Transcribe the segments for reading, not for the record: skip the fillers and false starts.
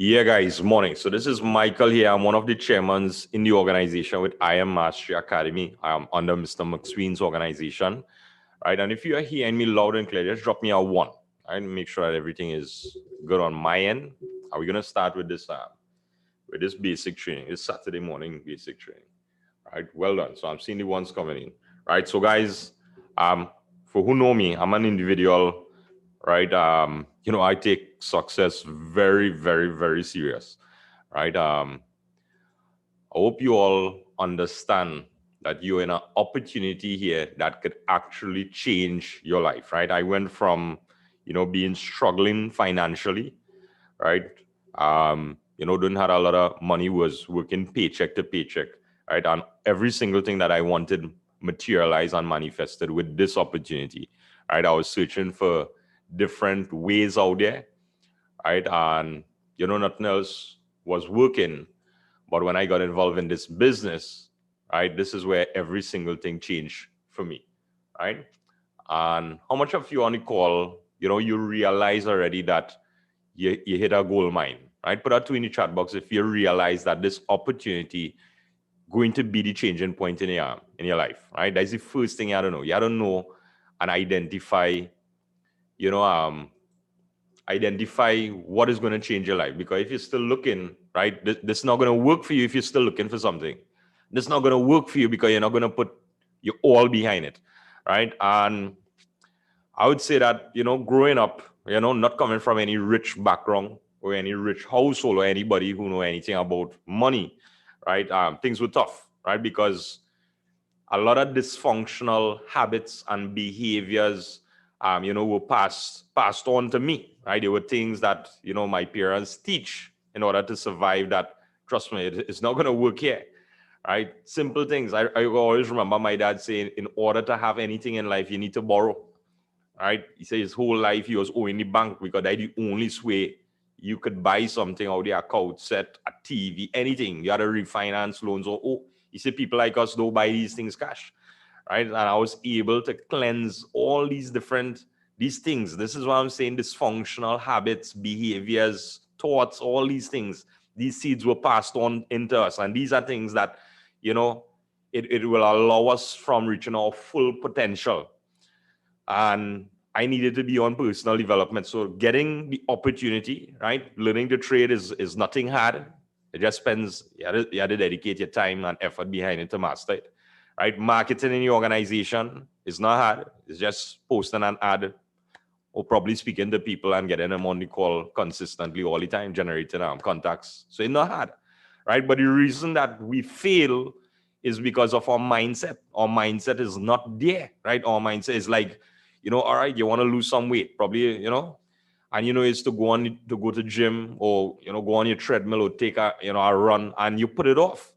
Yeah, guys, morning. So this is Michael here. I'm one of the chairmans in the organization with I Am Mastery Academy. I'm under Mr. McSween's organization, right? And if you are hearing me loud and clear, just drop me a one, right? Make sure that everything is good on my end. Are we gonna start with this basic training? This Saturday morning basic training, right? Well done. So I'm seeing the ones coming in, right? So guys, for who know me, I'm an individual, right? I take success very, very, very serious, right? I hope you all understand that you're in an opportunity here that could actually change your life, right? I went from, being struggling financially, right? Didn't have a lot of money, was working paycheck to paycheck, right? And every single thing that I wanted materialized and manifested with this opportunity, right? I was searching for different ways out there, right? And, nothing else was working. But when I got involved in this business, right, this is where every single thing changed for me, right? And how much of you on the call, you realize already that you hit a gold mine, right? Put that two in the chat box if you realize that this opportunity going to be the changing point in your life, right? That's the first thing you have to know. You have to know and identify, you know, identify what is going to change your life. Because if you're still looking, right, this is not going to work for you if you're still looking for something. This is not going to work for you because you're not going to put your all behind it, right? And I would say that, growing up, not coming from any rich background or any rich household or anybody who know anything about money, right? Things were tough, right? Because a lot of dysfunctional habits and behaviors, were passed on to me, right? There were things that, my parents teach in order to survive that, trust me, it's not going to work here, right? Simple things. I always remember my dad saying, in order to have anything in life, you need to borrow, right? He said his whole life he was owing the bank because that's the only way you could buy something out there, a couch set, a TV, anything. You had to refinance loans or, you see people like us don't buy these things cash, right? And I was able to cleanse all these things. This is what I'm saying, dysfunctional habits, behaviors, thoughts, all these things. These seeds were passed on into us. And these are things that, it will allow us from reaching our full potential. And I needed to be on personal development. So getting the opportunity, right? Learning to trade is nothing hard. It just spends, you have to dedicate your time and effort behind it to master it, right? Marketing in your organization is not hard. It's just posting an ad or probably speaking to people and getting them on the call consistently all the time, generating contacts. So it's not hard, right? But the reason that we fail is because of our mindset. Our mindset is not there, right? Our mindset is like, all right, you want to lose some weight, probably, and it's to go to gym or go on your treadmill or take a run, and you put it off.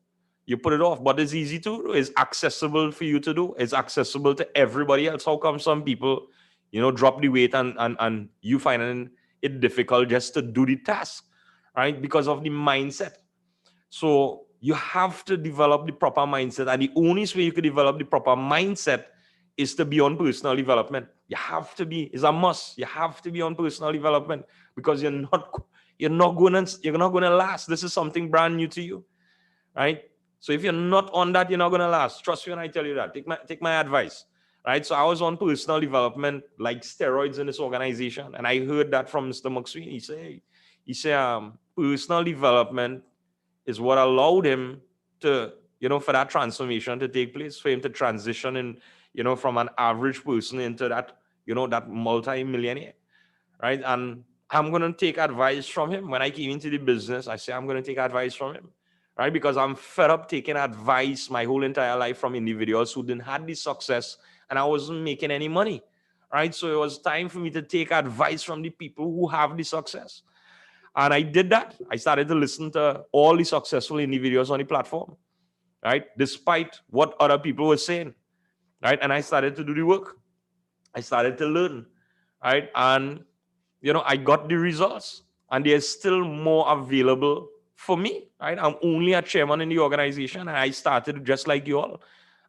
But it's easy to do. It's accessible for you to do. It's accessible to everybody else. How come some people, drop the weight and you finding it difficult just to do the task, right? Because of the mindset. So you have to develop the proper mindset, and the only way you can develop the proper mindset is to be on personal development. You have to be, it's a must. You have to be on personal development because you're not gonna last. This is something brand new to you, right? So if you're not on that, you're not gonna last. Trust me when I tell you that. Take my advice, right? So I was on personal development like steroids in this organization, and I heard that from Mr. McSween. He said, personal development is what allowed him to, for that transformation to take place, for him to transition in, from an average person into that, that multi-millionaire, right? And I'm going to take advice from him. When I came into the business, I say I'm going to take advice from him, right? Because I'm fed up taking advice my whole entire life from individuals who didn't have the success and I wasn't making any money, right? So it was time for me to take advice from the people who have the success. And I did that. I started to listen to all the successful individuals on the platform, right? Despite what other people were saying, right? And I started to do the work. I started to learn, right? And, I got the results, and there's still more available for me, right? I'm only a chairman in the organization, and I started just like you all.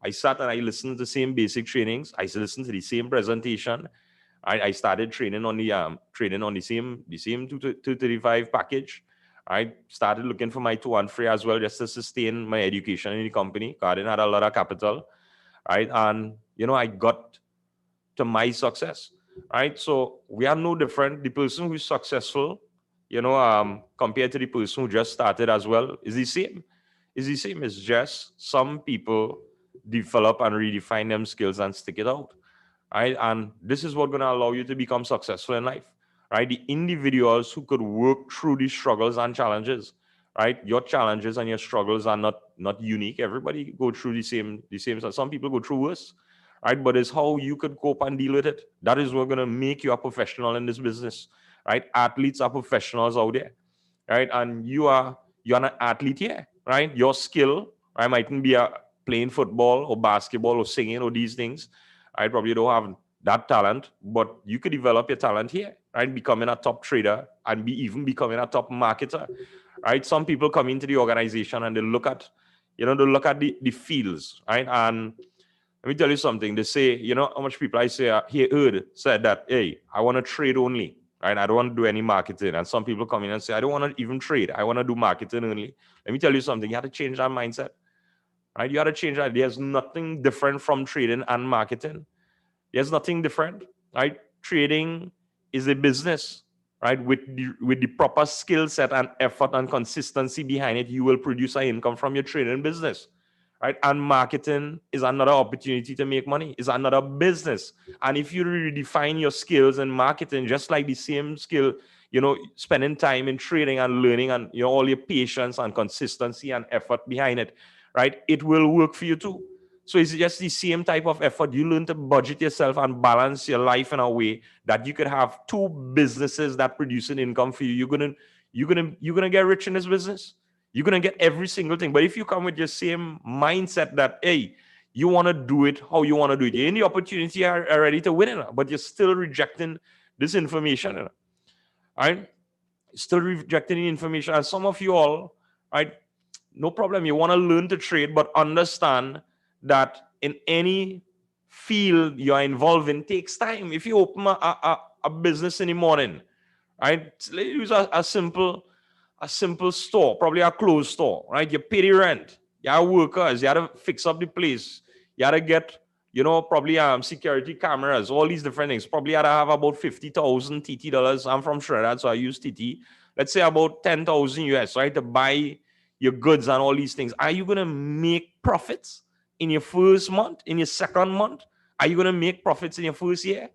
I sat and I listened to the same basic trainings. I listened to the same presentation. I started training on the same 235 package, I started looking for my 2 and 3 as well, just to sustain my education in the company. I didn't have a lot of capital, right? And I got to my success, right? So we are no different. The person who's successful, compared to the person who just started as well, is the same. Is the same. It's just some people develop and redefine them skills and stick it out, right? And this is what's going to allow you to become successful in life, right? The individuals who could work through these struggles and challenges, right? Your challenges and your struggles are not unique. Everybody go through the same. Some people go through worse, right? But it's how you could cope and deal with it. That is what's going to make you a professional in this business, right? Athletes are professionals out there, right? And you're an athlete here, right? Your skill, right, mightn't be a playing football or basketball or singing or these things. I probably don't have that talent, but you could develop your talent here, right? Becoming a top trader and even becoming a top marketer, right? Some people come into the organization and they look at, the fields, right? And let me tell you something. They say, how much people I say heard said that, hey, I want to trade only, right? I don't want to do any marketing. And some people come in and say, I don't want to even trade. I want to do marketing only. Let me tell you something. You have to change that mindset, right? You have to change that. There's nothing different from trading and marketing. There's nothing different, right? Trading is a business, right? With the proper skill set and effort and consistency behind it, you will produce an income from your trading business, right? And marketing is another opportunity to make money. It's another business. And if you redefine your skills in marketing, just like the same skill, spending time in trading and learning and all your patience and consistency and effort behind it, right? It will work for you too. So it's just the same type of effort. You learn to budget yourself and balance your life in a way that you could have two businesses that produce an income for you. You're gonna get rich in this business. You're gonna get every single thing. But if you come with your same mindset that, hey, you want to do it how you want to do it, you're in the opportunity, are ready to win it, but you're still rejecting this information, right? Still rejecting the information. And some of you all, right? No problem. You want to learn to trade, but understand that in any field you're involved in takes time. If you open a business in the morning, right? Let's use a simple store, probably a clothes store, right? You pay the rent, you have workers, you have to fix up the place, you have to get, probably security cameras, all these different things. Probably had to have about 50,000 TT dollars. I'm from Trinidad, so I use TT. Let's say about 10,000 US, right? To buy your goods and all these things. Are you going to make profits in your first month, in your second month? Are you going to make profits in your first year?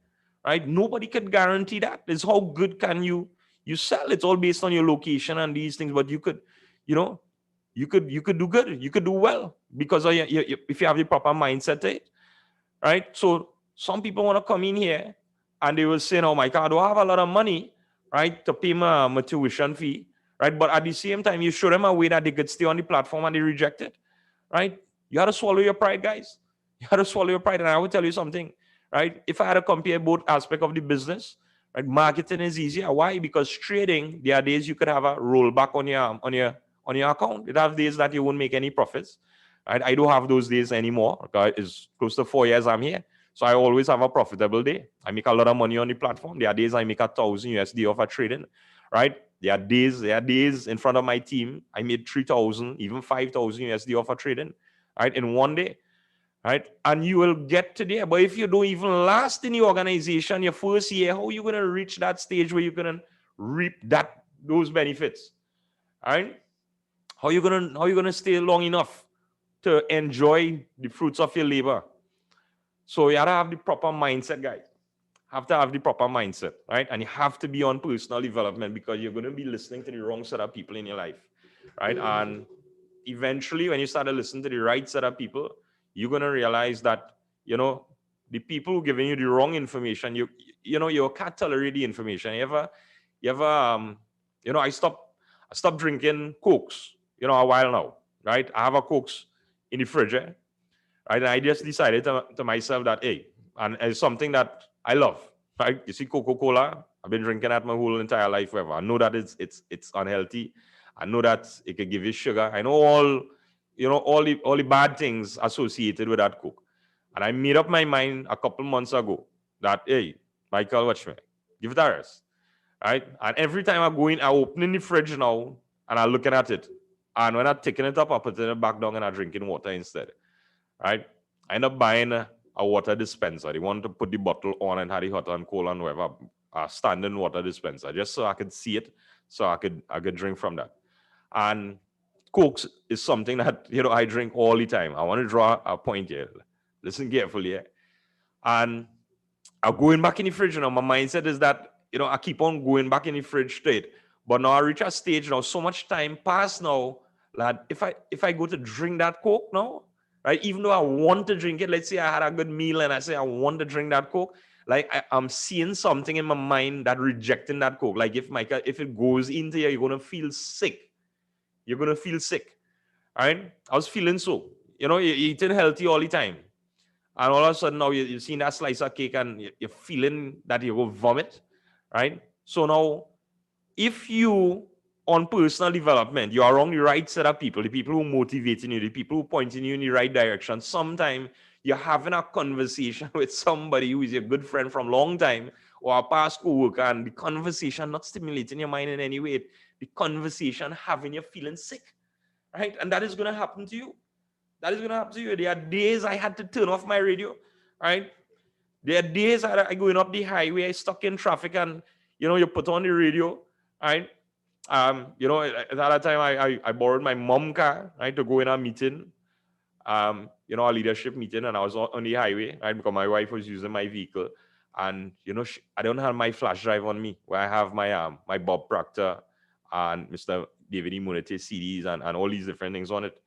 Right? Nobody can guarantee that. It's how good can you sell. It's all based on your location and these things. But you could, you could do good. You could do well because of if you have the proper mindset to it, right? So some people want to come in here and they will say, "Oh my God, I don't have a lot of money, right, to pay my tuition fee." Right? But at the same time, you show them a way that they could stay on the platform and they reject it, right? You have to swallow your pride, guys. You have to swallow your pride. And I will tell you something, right? If I had to compare both aspects of the business, right, marketing is easier. Why? Because trading, there are days you could have a rollback on your account. It have days that you won't make any profits. Right? I don't have those days anymore. Okay? It's close to 4 years I'm here. So I always have a profitable day. I make a lot of money on the platform. There are days I make 1,000 USD off of trading, right? There are days in front of my team. I made 3,000, even 5,000 USD off of trading, right? In one day, right? And you will get to there. But if you don't even last in the organization your first year, how are you going to reach that stage where you're going to reap those benefits, right? How you gonna stay long enough to enjoy the fruits of your labor? So you have to have the proper mindset, guys. Have to have the proper mindset, right? And you have to be on personal development because you're going to be listening to the wrong set of people in your life, right? And eventually, when you start to listen to the right set of people, you're going to realize that, the people who giving you the wrong information, you can't tolerate the information. I stopped drinking Cokes, a while now, right? I have a Cokes in the fridge, right? And I just decided to myself that, hey, and it's something that I love, right? You see, Coca-Cola, I've been drinking that my whole entire life forever. I know that it's unhealthy. I know that it can give you sugar. I know all the bad things associated with that Coke. And I made up my mind a couple months ago that, hey, Michael, watch me, give it a rest, right? And every time I go in, I open in the fridge now, and I'm looking at it. And when I'm taking it up, I put it back down and I'm drinking water instead. Right? I end up buying a water dispenser. They wanted to put the bottle on and had the hot and cold and whatever. A standing water dispenser, just so I could see it, so I could drink from that. And Coke is something that I drink all the time. I want to draw a point here. Listen carefully here. And I'm going back in the fridge. My mindset is that I keep on going back in the fridge straight. But now I reach a stage now, so much time passed now, that if I go to drink that Coke now, right, even though I want to drink it, let's say I had a good meal and I say I want to drink that Coke, like I'm seeing something in my mind that rejecting that Coke. Like if it goes into you, you're gonna feel sick. You're gonna feel sick. All right? I was feeling so. You're eating healthy all the time. And all of a sudden now you've seen that slice of cake and you're feeling that you will vomit. Right? So now, if you on personal development, you are around the right set of people, the people who motivating you, the people who pointing you in the right direction. Sometimes you're having a conversation with somebody who is your good friend from a long time or a past co-worker, and the conversation not stimulating your mind in any way. The conversation having you feeling sick, right? And that is going to happen to you. That is going to happen to you. There are days I had to turn off my radio, right? There are days I going up the highway, stuck in traffic, and you put on the radio, right? At that time I borrowed my mom car, right, to go in a meeting, a leadership meeting, and I was on the highway, right, because my wife was using my vehicle, and I don't have my flash drive on me, where I have my Bob Proctor and Mr. David E. Munite CDs and all these different things on it.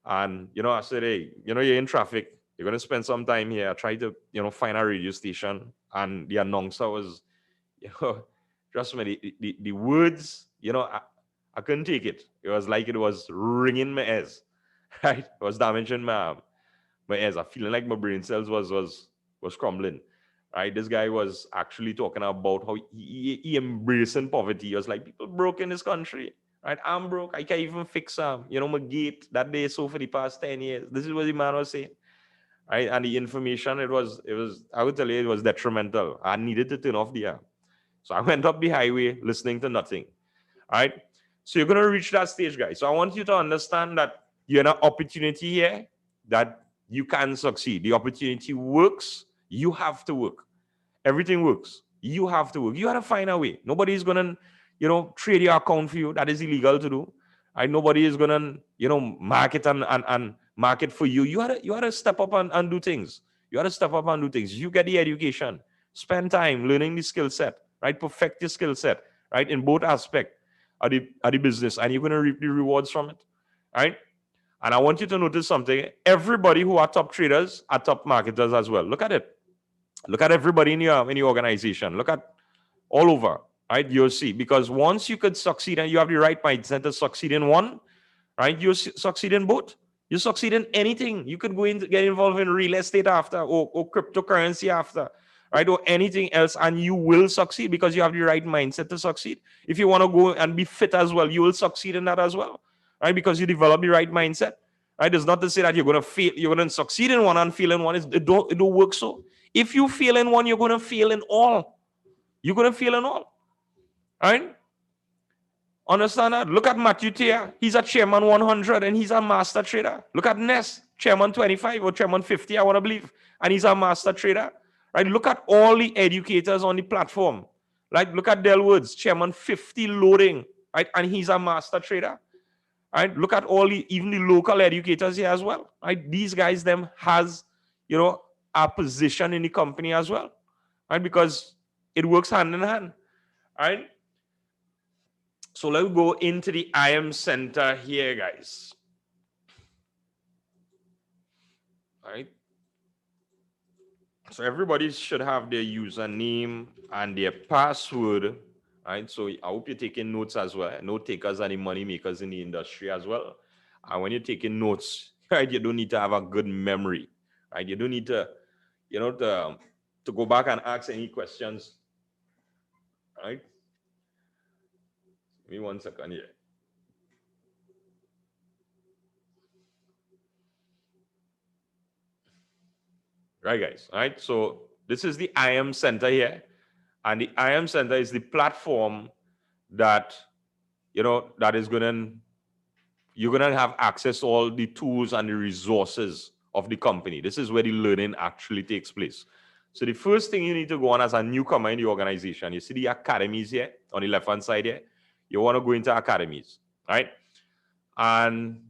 And I said, hey, you're in traffic, you're gonna spend some time here. I tried to find a radio station, and the announcer was trust me, the words, I couldn't take it. It was like it was ringing my ears, right? It was damaging my ears. I feeling like my brain cells was crumbling, right? This guy was actually talking about how he embracing poverty. He was like, people broke in this country, right? I'm broke. I can't even fix my gate that day so for the past 10 years. This is what the man was saying, right? And the information, it was I would tell you, it was detrimental. I needed to turn off the app. So I went up the highway listening to nothing. All right. So you're going to reach that stage, guys. So I want you to understand that you're in an opportunity here that you can succeed. The opportunity works. You have to work. Everything works. You have to work. You got to find a way. Nobody is going to, trade your account for you. That is illegal to do. Right? Nobody is going to, market and market for you. You got to step up and do things. You got to step up and do things. You get the education. Spend time learning the skill set. Right? Perfect your skill set, right? In both aspects of the business, and you're going to reap the rewards from it, right? And I want you to notice something. Everybody who are top traders are top marketers as well. Look at it. Look at everybody in your organization. Look at all over, right? You'll see. Because once you could succeed and you have the right mindset to succeed in one, right? You succeed in both. You succeed in anything. You could get involved in real estate after, or cryptocurrency after, right? Or anything else, and you will succeed because you have the right mindset to succeed. If you want to go and be fit as well, you will succeed in that as well, right? Because you develop the right mindset, right? It's not to say that you're going to fail, you're going to succeed in one and fail in one. It don't work so. If you fail in one, you're going to fail in all. You're going to fail in all, right? Understand that? Look at Matthew Tia. He's a chairman 100 and he's a master trader. Look at Ness, chairman 25 or chairman 50, I want to believe, and he's a master trader. Right? Look at all the educators on the platform. Like, look at Del Woods, chairman 50 loading, right? And he's a master trader. Right? Look at even the local educators here as well. Right? These guys, them has, a position in the company as well. Right? Because it works hand in hand. Right? So let's go into the IM Center here, guys. All right. So everybody should have their username and their password, right? So I hope you're taking notes as well. Note takers are the money makers in the industry as well. And when you're taking notes, right, you don't need to have a good memory, right? You don't need to, to go back and ask any questions, right? Give me 1 second here. Right, guys. All right. So this is the IM Center here. And the IM Center is the platform that that is you're going to have access to all the tools and the resources of the company. This is where the learning actually takes place. So the first thing you need to go on as a newcomer in the organization, you see the academies here on the left-hand side here. You want to go into academies, right? And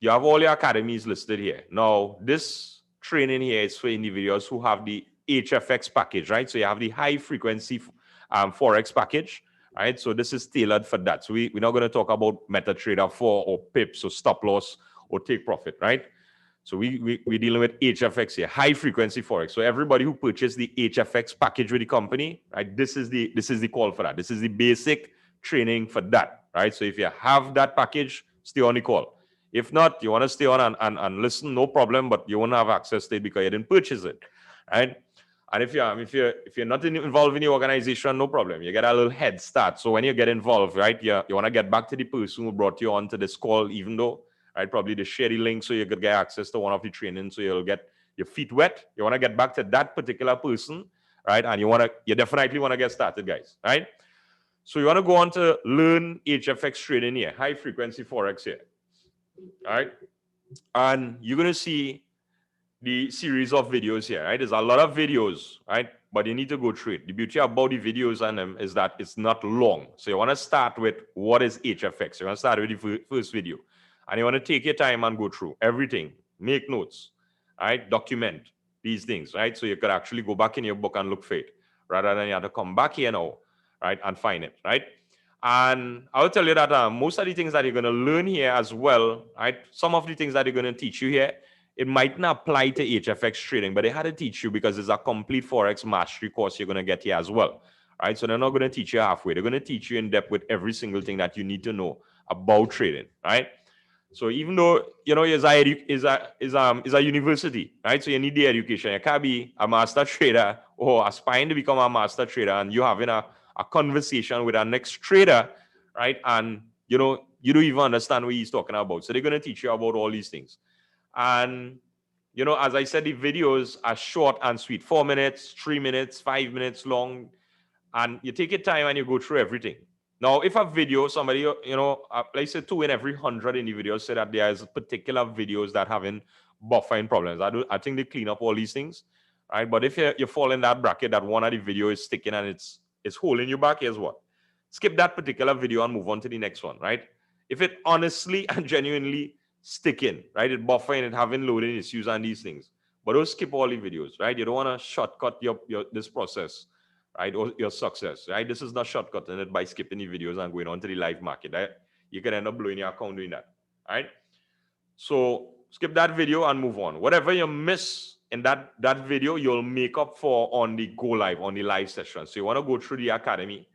you have all your academies listed here. Now, this training here is for individuals who have the Hfx package, right? So you have the high frequency Forex package, right? So this is tailored for that. So we're not going to talk about MetaTrader 4 or pips or stop loss or take profit, right? So we're dealing with Hfx here, high frequency Forex. So everybody who purchased the Hfx package with the company, right? This is the call for that. This is the basic training for that, right? So if you have that package, stay on the call. If not, you want to stay on and listen, no problem, but you won't have access to it because you didn't purchase it, right? And if you're not involved in the organization, no problem. You get a little head start. So when you get involved, right, you want to get back to the person who brought you onto this call, even though, right, probably they share the link so you could get access to one of the trainings, so you'll get your feet wet. You want to get back to that particular person, right? And you definitely want to get started, guys, right? So you want to go on to learn HFX trading here, high frequency Forex here. All right. And you're going to see the series of videos here, right? There's a lot of videos, right? But you need to go through it. The beauty about the videos and them is that it's not long. So you want to start with what is HFX. You want to start with the first video. And you want to take your time and go through everything. Make notes, right? Document these things, right? So you could actually go back in your book and look for it, rather than you have to come back here now, right, and find it, right? And I'll tell you that most of the things that you're going to learn here as well, right? Some of the things that they're going to teach you here, it might not apply to HFX trading, but they had to teach you because it's a complete Forex mastery course you're going to get here as well, right? So they're not going to teach you halfway. They're going to teach you in depth with every single thing that you need to know about trading, right? So even though, it's a university, right? So you need the education. You can't be a master trader or aspiring to become a master trader and you're having a conversation with our next trader, right? And, you don't even understand what he's talking about. So they're going to teach you about all these things. And, as I said, the videos are short and sweet, 4 minutes, 3 minutes, 5 minutes long. And you take your time and you go through everything. Now, if a video, somebody, let's say 2 in every 100 individuals say that there's particular videos that having buffering problems. I think they clean up all these things, right? But if you fall in that bracket that one of the video is sticking and it's holding you back, here's what. Skip that particular video and move on to the next one, right? If it honestly and genuinely sticking, right? It buffering, it having loading issues and these things. But don't skip all the videos, right? You don't want to shortcut this process, right? Or your success, right? This is not shortcutting it by skipping the videos and going on to the live market, right? You can end up blowing your account doing that, right? So skip that video and move on. Whatever you miss in that video, you'll make up for on the go live, on the live session. So you want to go through the academy,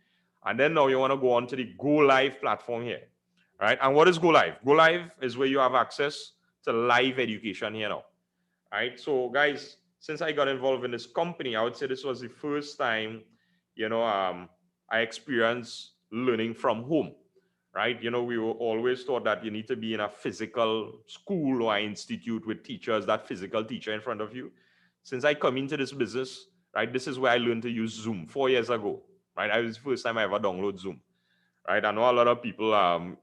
and then now you want to go on to the go live platform here, right? And what is go live? Go live is where you have access to live education here now, right? So guys, since I got involved in this company, I would say this was the first time, I experienced learning from home, right? We were always taught that you need to be in a physical school or institute with teachers, that physical teacher in front of you. Since I come into this business, right, this is where I learned to use Zoom 4 years ago, right? It was the first time I ever downloaded Zoom, right? I know a lot of people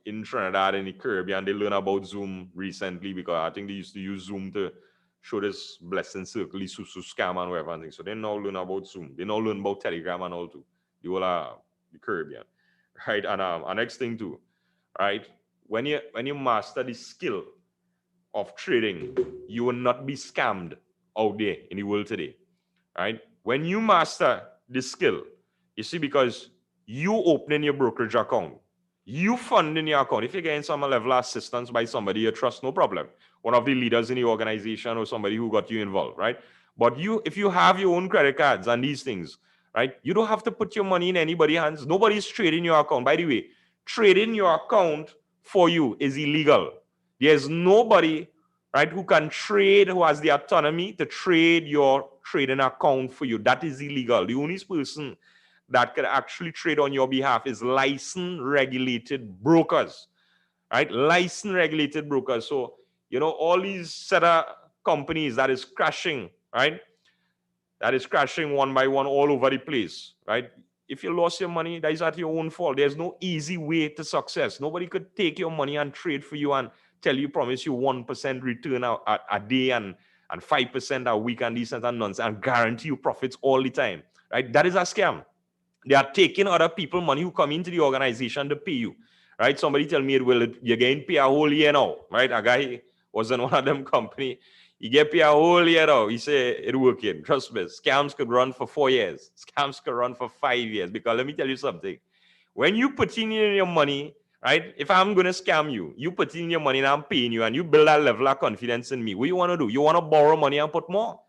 in Trinidad and the Caribbean, they learn about Zoom recently because I think they used to use Zoom to show this blessing circle, this scam and whatever. And so they now learn about Zoom. They now learn about Telegram and all too. The whole the Caribbean, right? And next thing too, right? When you master the skill of trading, you will not be scammed out there in the world today, right? When you master the skill, you see, because you opening your brokerage account, you funding your account. If you're getting some level of assistance by somebody you trust, no problem. One of the leaders in the organization or somebody who got you involved, right? But if you have your own credit cards and these things, right? You don't have to put your money in anybody's hands. Nobody's trading your account. By the way, trading your account for you is illegal. There's nobody, right, who can trade, who has the autonomy to trade your trading account for you. That is illegal. The only person that can actually trade on your behalf is licensed regulated brokers, right? Licensed regulated brokers. So, all these set of companies that is crashing, right? That is crashing one by one all over the place, right? if you lost your money, that is at your own fault. There's no easy way to success. Nobody could take your money and trade for you and tell you, promise you 1% return a day and 5% a week and decent and nonsense and guarantee you profits all the time, right? That is a scam. They are taking other people money who come into the organization to pay you, right? Somebody tell me, well, you're getting paid a whole year now, right? A guy was in one of them company. He get paid a whole year now. He say it working. Trust me, scams could run for 4 years. Scams could run for 5 years. Because let me tell you something. When you put in your money, right? If I'm going to scam you, you put in your money and I'm paying you and you build that level of confidence in me. What you want to do? You want to borrow money and put more,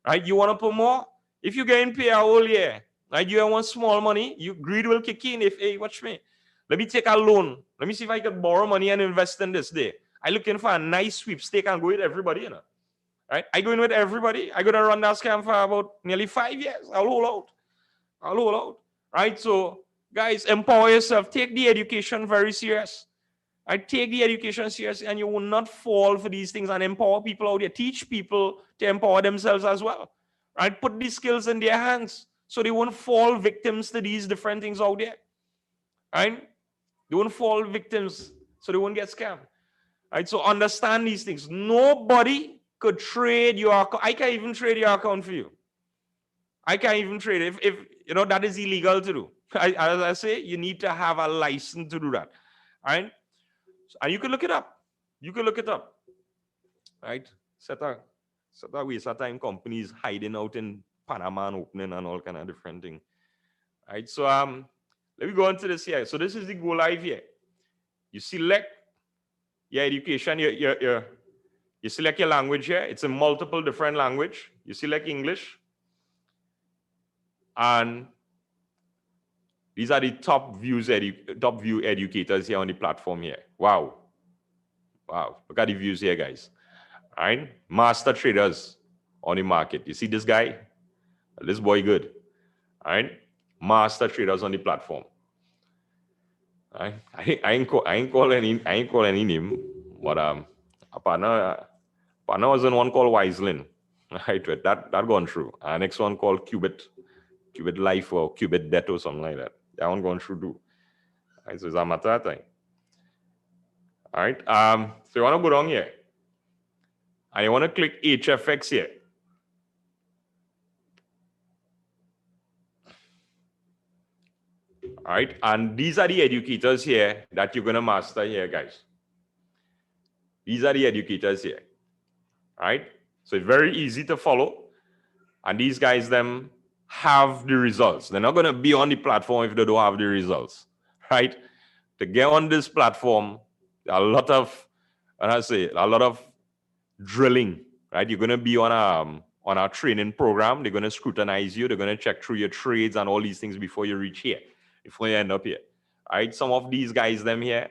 right? You want to put more? If you're getting paid a whole year, right? You want small money, you greed will kick in. If, hey, watch me. Let me take a loan. Let me see if I can borrow money and invest in this day. I looking for a nice sweepstake and go with everybody, you know. Right? I go in with everybody. I gonna run that scam for about nearly 5 years. I'll hold out. Right? So, guys, empower yourself. Take the education very serious. I take the education serious, and you will not fall for these things. And empower people out there. Teach people to empower themselves as well. Right? Put these skills in their hands so they won't fall victims to these different things out there. Right? They won't fall victims, so they won't get scammed. Right? So understand these things. Nobody could trade your account. I can't even trade your account for you. I can't even trade it. If you know that is illegal to do. As I say, you need to have a license to do that. Right? And you can look it up. You can look it up. Right? Set a waste of time companies hiding out in Panama and opening and all kind of different things. Right? So let me go on to this here. So this is the go live here. You select your education, you select your language here. It's in multiple different language. You select English. And these are the top view educators here on the platform here. Wow. Look at the views here, guys. All right. Master traders on the market. You see this guy? This boy good. All right. Master traders on the platform. All right. I ain't call any name, but a partner was in one called Wiselin. Right. That gone through. Next one called Qubit Life or Qubit Debt or something like that. That one going through too. Right, so it's a matter of time. All right. So you want to go down here. And you want to click Hfx here. All right. And these are the educators here that you're going to master here, guys. These are the educators here. All right. So it's very easy to follow. And these guys, them have the results. They're not going to be on the platform if they don't have the results. Right. To get on this platform, a lot of drilling, right? You're going to be on our training program. They're going to scrutinize you. They're going to check through your trades and all these things before you reach here, before you end up here, right? Some of these guys, them here,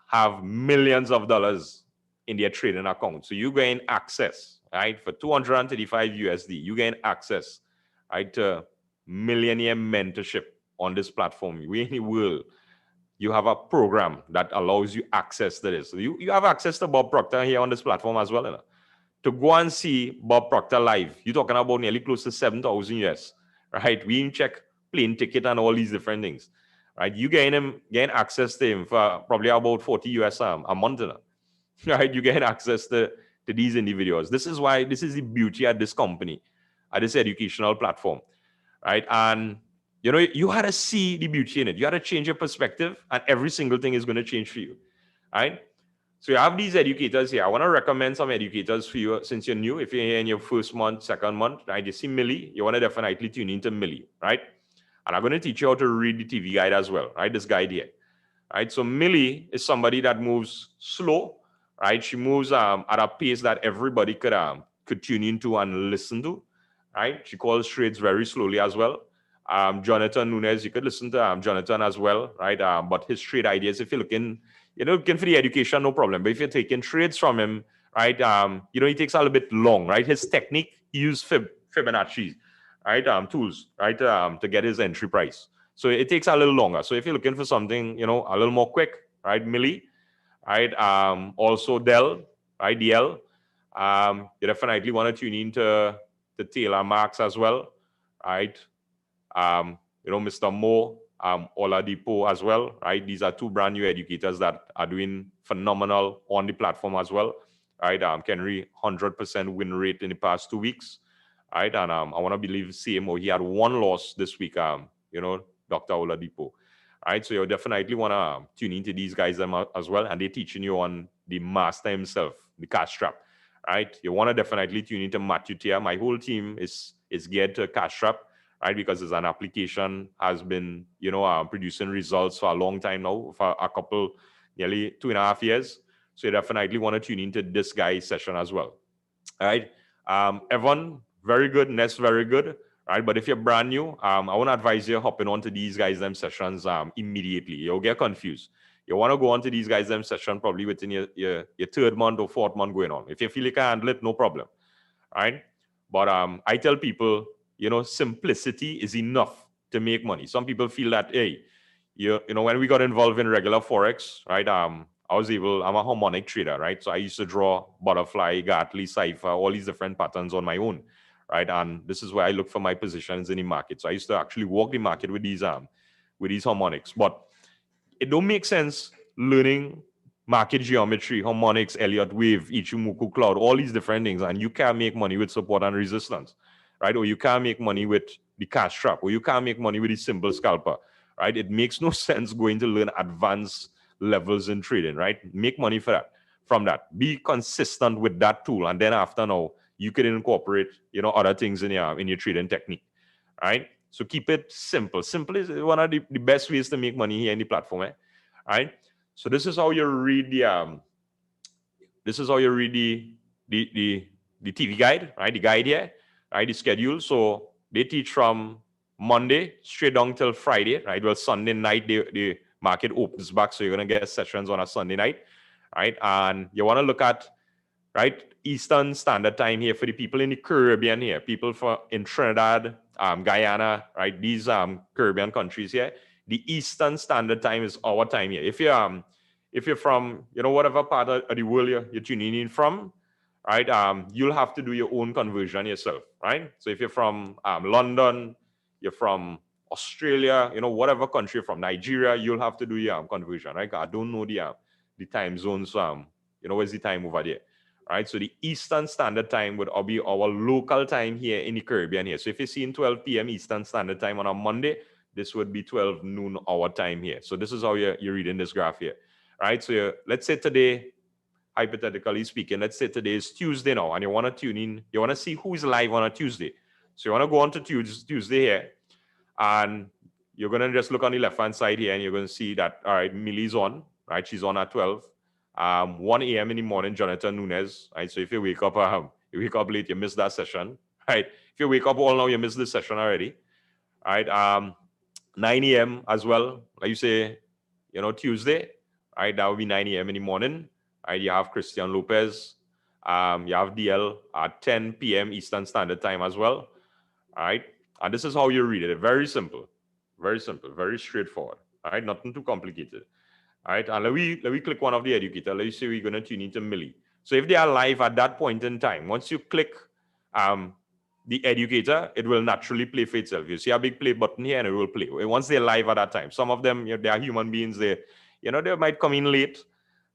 have millions of dollars in their trading account. So you gain access, right? For 235 USD, you gain access, right, to millionaire mentorship on this platform. We in the world, you have a program that allows you access to this. So you have access to Bob Proctor here on this platform as well. You know? To go and see Bob Proctor live, you're talking about nearly close to 7,000 US, right? We even check plane ticket and all these different things, right? You gain access to him for probably about 40 US a month, you know? Right? You gain access to these individuals. This is the beauty at this company, at this educational platform, right? And you know, you had to see the beauty in it. You had to change your perspective, and every single thing is going to change for you, right? So you have these educators here. I want to recommend some educators for you since you're new. If you're here in your first month, second month, right? You see Millie, you want to definitely tune into Millie, right? And I'm going to teach you how to read the TV guide as well, right? This guide here, right? So Millie is somebody that moves slow, right? She moves at a pace that everybody could tune into and listen to, right? She calls trades very slowly as well. Jonathan Nunes, you could listen to Jonathan as well, right? But his trade ideas, if you're looking for the education, no problem. But if you're taking trades from him, right, he takes a little bit long, right? His technique, he used Fibonacci, right, tools, right, to get his entry price. So it takes a little longer. So if you're looking for something, a little more quick, right, Millie, right, also Dell, right, DL, you definitely want to tune into the Taylor Marks as well, right? Mr. Mo, Oladipo as well, right? These are two brand new educators that are doing phenomenal on the platform as well, right? Kenry, 100% win rate in the past 2 weeks, right? And I want to believe CMO, he had one loss this week, Dr. Oladipo, right? So you definitely want to tune into these guys as well, and they're teaching you on the master himself, the cash trap, right? You want to definitely tune into Matthew Tia. My whole team is geared to cash trap, right? Because it's an application has been, producing results for a long time now, for a couple, nearly 2.5 years. So you definitely want to tune into this guy's session as well, all right? Everyone, very good. Ness, very good, right? But if you're brand new, I want to advise you hopping onto these guys' them sessions immediately. You'll get confused. You want to go onto these guys' them session probably within your third month or fourth month going on. If you feel you can handle it, no problem, right? But I tell people, simplicity is enough to make money. Some people feel that, hey, when we got involved in regular Forex, right? I'm a harmonic trader, right? So I used to draw butterfly, Gartley, cipher, all these different patterns on my own, right? And this is where I look for my positions in the market. So I used to actually walk the market with these harmonics. But it don't make sense learning market geometry, harmonics, Elliott wave, Ichimoku cloud, all these different things, and you can't make money with support and resistance, right? Or you can't make money with the cash trap, or you can't make money with the simple scalper, right? It makes no sense going to learn advanced levels in trading, right? Make money from that. Be consistent with that tool, and then after now, you can incorporate, other things in your trading technique, right? So keep it simple. Simple is one of the best ways to make money here in the platform, right? So this is how you read the the TV guide, right? The guide here, right? The schedule. So they teach from Monday straight down till Friday, right? Well, Sunday night the market opens back, so you're gonna get sessions on a Sunday night, right? And you want to look at, right, Eastern Standard Time here for the people in the Caribbean here, people in Trinidad, Guyana, right? These Caribbean countries here. The Eastern Standard Time is our time here. If you're from, whatever part of the world you're tuning in from, right? You'll have to do your own conversion yourself, right? So if you're from London, you're from Australia, whatever country you're from, Nigeria, you'll have to do your conversion, right? I don't know the time zones. Where's the time over there? Right, so the Eastern Standard Time would be our local time here in the Caribbean here. So if you're seeing 12 p.m. Eastern Standard Time on a Monday, this would be 12 noon our time here. So this is how you're reading this graph here, right? So let's say today, hypothetically speaking, let's say today is Tuesday now, and you want to tune in, you want to see who's live on a Tuesday. So you want to go on to Tuesday here, and you're going to just look on the left-hand side here, and you're going to see that, all right, Millie's on, right? She's on at 12. 1 a.m. in the morning, Jonathan Nunez, right? So if you wake up late, you miss that session, right? If you wake up all now, you miss this session already, right? 9 a.m. as well, like you say, Tuesday, right? That would be 9 a.m. in the morning, right? You have Christian Lopez, you have DL at 10 p.m. Eastern Standard Time as well, right? And this is how you read it. Very simple, very straightforward, right? Nothing too complicated. All right, and let me click one of the educator. Let's say we're going to tune into Millie. So if they are live at that point in time, once you click the educator, it will naturally play for itself. You see a big play button here and it will play. Once they're live at that time, some of them, they are human beings. They might come in late,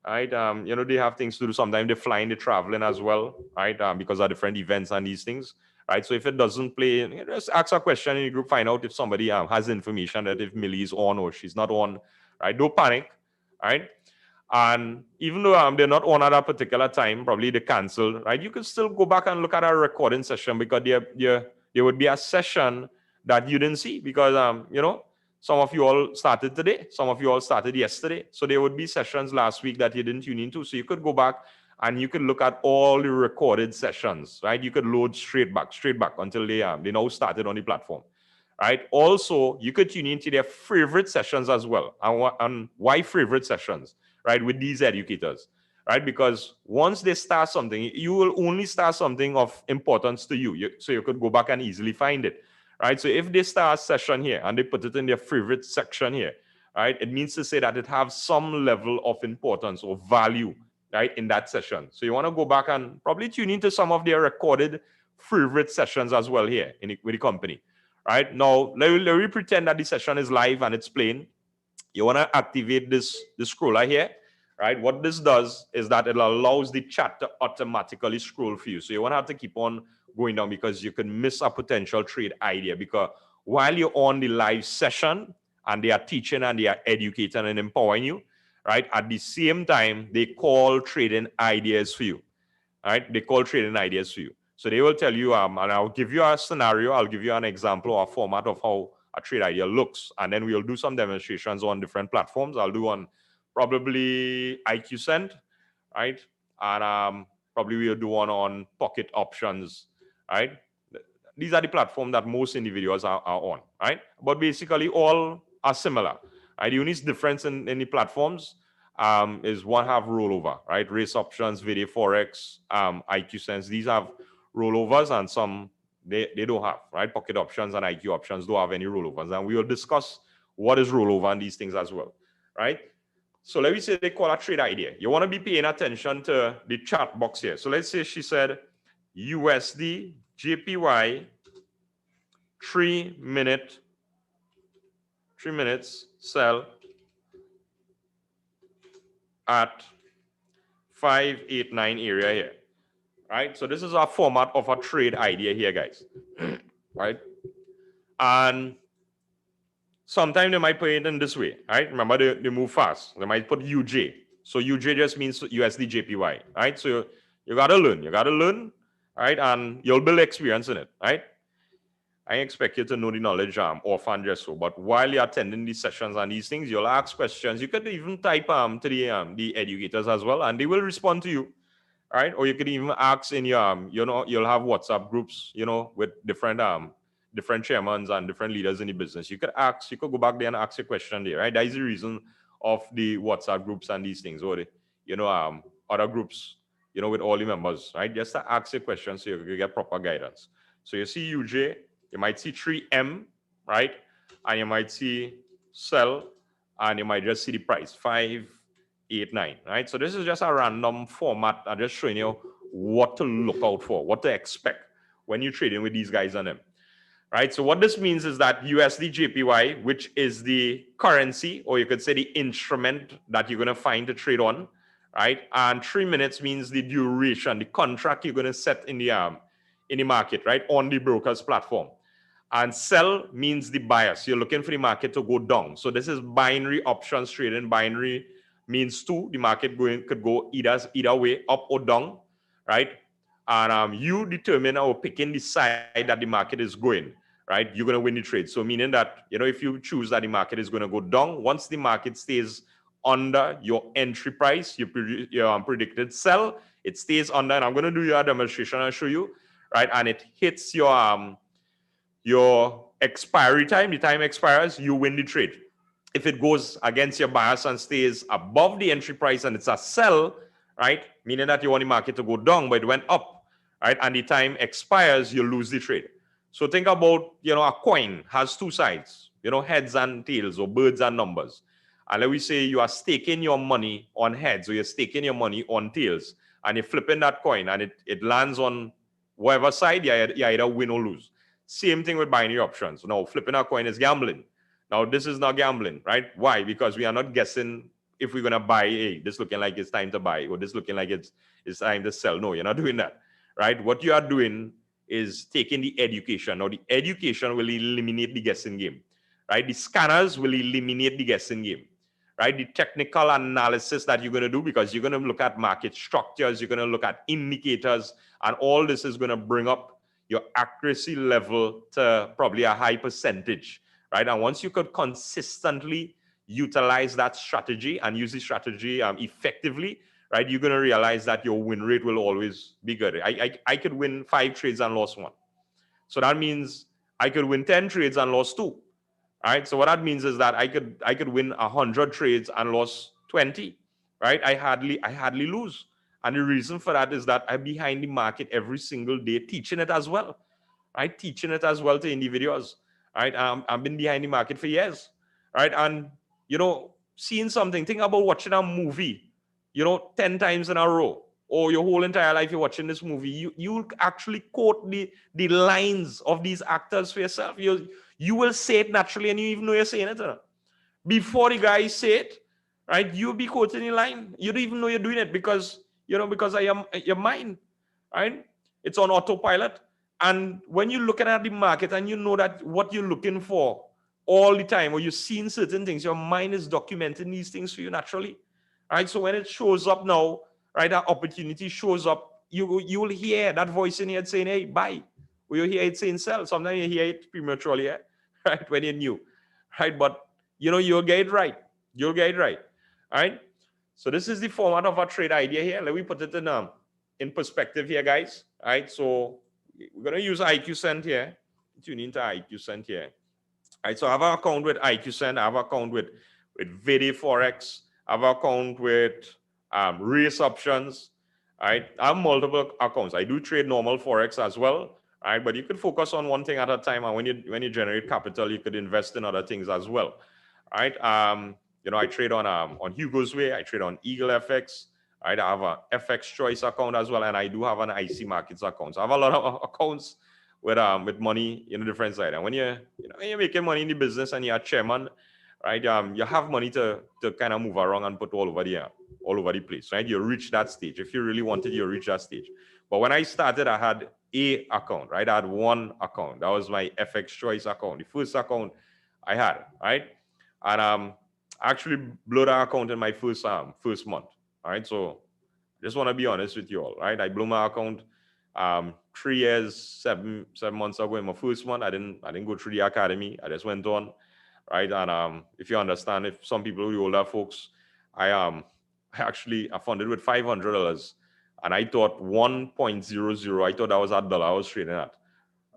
right? They have things to do. Sometimes they're flying, they're traveling as well, right? Because of different events and these things, right? So if it doesn't play, just ask a question in the group, find out if somebody has information that if Millie is on or she's not on, right? Don't panic. Right, and even though they're not on at that particular time, probably they canceled, right? You can still go back and look at our recording session, because there would be a session that you didn't see because some of you all started today, some of you all started yesterday, so there would be sessions last week that you didn't tune into. So you could go back and you could look at all the recorded sessions, right? You could load straight back until they now started on the platform. Right. Also, you could tune into their favorite sessions as well. And why favorite sessions? Right, with these educators, right? Because once they start something, you will only start something of importance to you. So you could go back and easily find it, right? So if they start a session here and they put it in their favorite section here, right, it means to say that it has some level of importance or value, right, in that session. So you want to go back and probably tune into some of their recorded favorite sessions as well here with the company. right? Now, let me pretend that the session is live and it's playing. You want to activate this scroller here, right? What this does is that it allows the chat to automatically scroll for you. So you won't have to keep on going down because you can miss a potential trade idea. Because while you're on the live session and they are teaching and they are educating and empowering you, right? At the same time, they call trading ideas for you, right? They call trading ideas for you. So they will tell you, and I'll give you a scenario, I'll give you an example or a format of how a trade idea looks. And then we'll do some demonstrations on different platforms. I'll do on probably IQ right? And probably we'll do one on pocket options, right? These are the platforms that most individuals are on, right? But basically all are similar, right? The only difference in the platforms is one have rollover, right? Race options, video forex, IQ Sense. These have rollovers, and some they don't have, right? Pocket options and IQ options don't have any rollovers, and we will discuss what is rollover and these things as well, right? So let me say they call a trade idea. You want to be paying attention to the chat box here. So let's say she said USD JPY 3 minutes sell at 589 area here, right? So this is our format of a trade idea here, guys, right? And sometimes they might put it in this way, right? Remember, they move fast. They might put UJ. So UJ just means USD JPY, right? So you got to learn, right? And you'll build experience in it, right? I expect you to know the knowledge often just so. But while you're attending these sessions and these things, you'll ask questions. You could even type to the educators as well, and they will respond to you, right? Or you could even ask in your you'll have WhatsApp groups, with different chairmans and different leaders in the business. You could go back there and ask a question there, right? That is the reason of the WhatsApp groups and these things, or the other groups, with all the members, right? Just to ask a question so you can get proper guidance. So you see UJ, you might see 3M, right? And you might see sell, and you might just see the price 589, right? So this is just a random format. I'm just showing you what to look out for, what to expect when you're trading with these guys on them, right? So what this means is that USD JPY, which is the currency, or you could say the instrument that you're going to find to trade on, right? And 3 minutes means the duration, the contract you're going to set in the market, right? On the broker's platform. And sell means the bias. You're looking for the market to go down. So this is binary options trading. Binary means two. The market could go either way, up or down, right? And you determine or picking the side that the market is going, right? You're going to win the trade. So meaning that, if you choose that the market is going to go down, once the market stays under your entry price, your predicted sell, it stays under. And I'm going to do your demonstration and show you, right? And it hits your expiry time, the time expires, you win the trade. If it goes against your bias and stays above the entry price and it's a sell, right, meaning that you want the market to go down, but it went up, right, and the time expires, you lose the trade. So think about, a coin has two sides, heads and tails, or birds and numbers. And let me say you are staking your money on heads, or you're staking your money on tails, and you're flipping that coin, and it lands on whatever side, you either win or lose. Same thing with binary options. Now, flipping a coin is gambling. Now, this is not gambling, right? Why? Because we are not guessing if we're going to buy, hey, this looking like it's time to buy, or this looking like it's time to sell. No, you're not doing that, right? What you are doing is taking the education. Now, the education will eliminate the guessing game, right? The scanners will eliminate the guessing game, right? The technical analysis that you're going to do, because you're going to look at market structures, you're going to look at indicators, and all this is going to bring up your accuracy level to probably a high percentage, right? And once you could consistently utilize that strategy and use the strategy effectively, right, you're going to realize that your win rate will always be good. I could win 5 trades and lost 1. So that means I could win 10 trades and lost 2. Right? So what that means is that I could win 100 trades and lost 20, right? I hardly lose. And the reason for that is that I'm behind the market every single day, teaching it as well, right? Teaching it as well to individuals, right? I've been behind the market for years, right? And, seeing something, think about watching a movie, 10 times in a row. or your whole entire life you're watching this movie, you'll actually quote the lines of these actors for yourself. You will say it naturally, and you even know you're saying it. Before the guy say it, right? You'll be quoting the line. You don't even know you're doing it because because of your mind, right? It's on autopilot. And when you're looking at the market and you know that what you're looking for all the time, or you're seeing certain things, your mind is documenting these things for you naturally, right? So when it shows up now, right, that opportunity shows up, you will hear that voice in your head saying, "Hey, buy." Or you hear it saying, "Sell." Sometimes you hear it prematurely, yeah? Right, when you're new, right? But you'll get it right. You'll get it right. All right. So this is the format of our trade idea here. Let me put it in perspective here, guys. All right. So we're gonna use IQCent here. Tune into IQCent here. All right. So I have an account with IQCent. I have an account with VD Forex. I have an account with race options. All right. I have multiple accounts. I do trade normal Forex as well. All right. But you could focus on one thing at a time. And when you generate capital, you could invest in other things as well. Right. I trade on Hugo's Way. I trade on Eagle FX. Right. I have a FX Choice account as well, and I do have an IC Markets account. So I have a lot of accounts with money in a different side. And when you're making money in the business and you're a chairman, right, you have money to kind of move around and put all over the place. Right. You reach that stage. If you really wanted, you reach that stage. But when I started, I had a account. Right. I had one account. That was my FX Choice account, the first account I had. Right. And I actually blew that account in my first month. All right. So just want to be honest with you all, right? I blew my account 3 years, 7 months ago in my first month. I didn't go through the academy. I just went on, right? And if you understand, if some people, the older folks, I funded with $500, and I thought 1.00. I thought that was $1 I was trading at,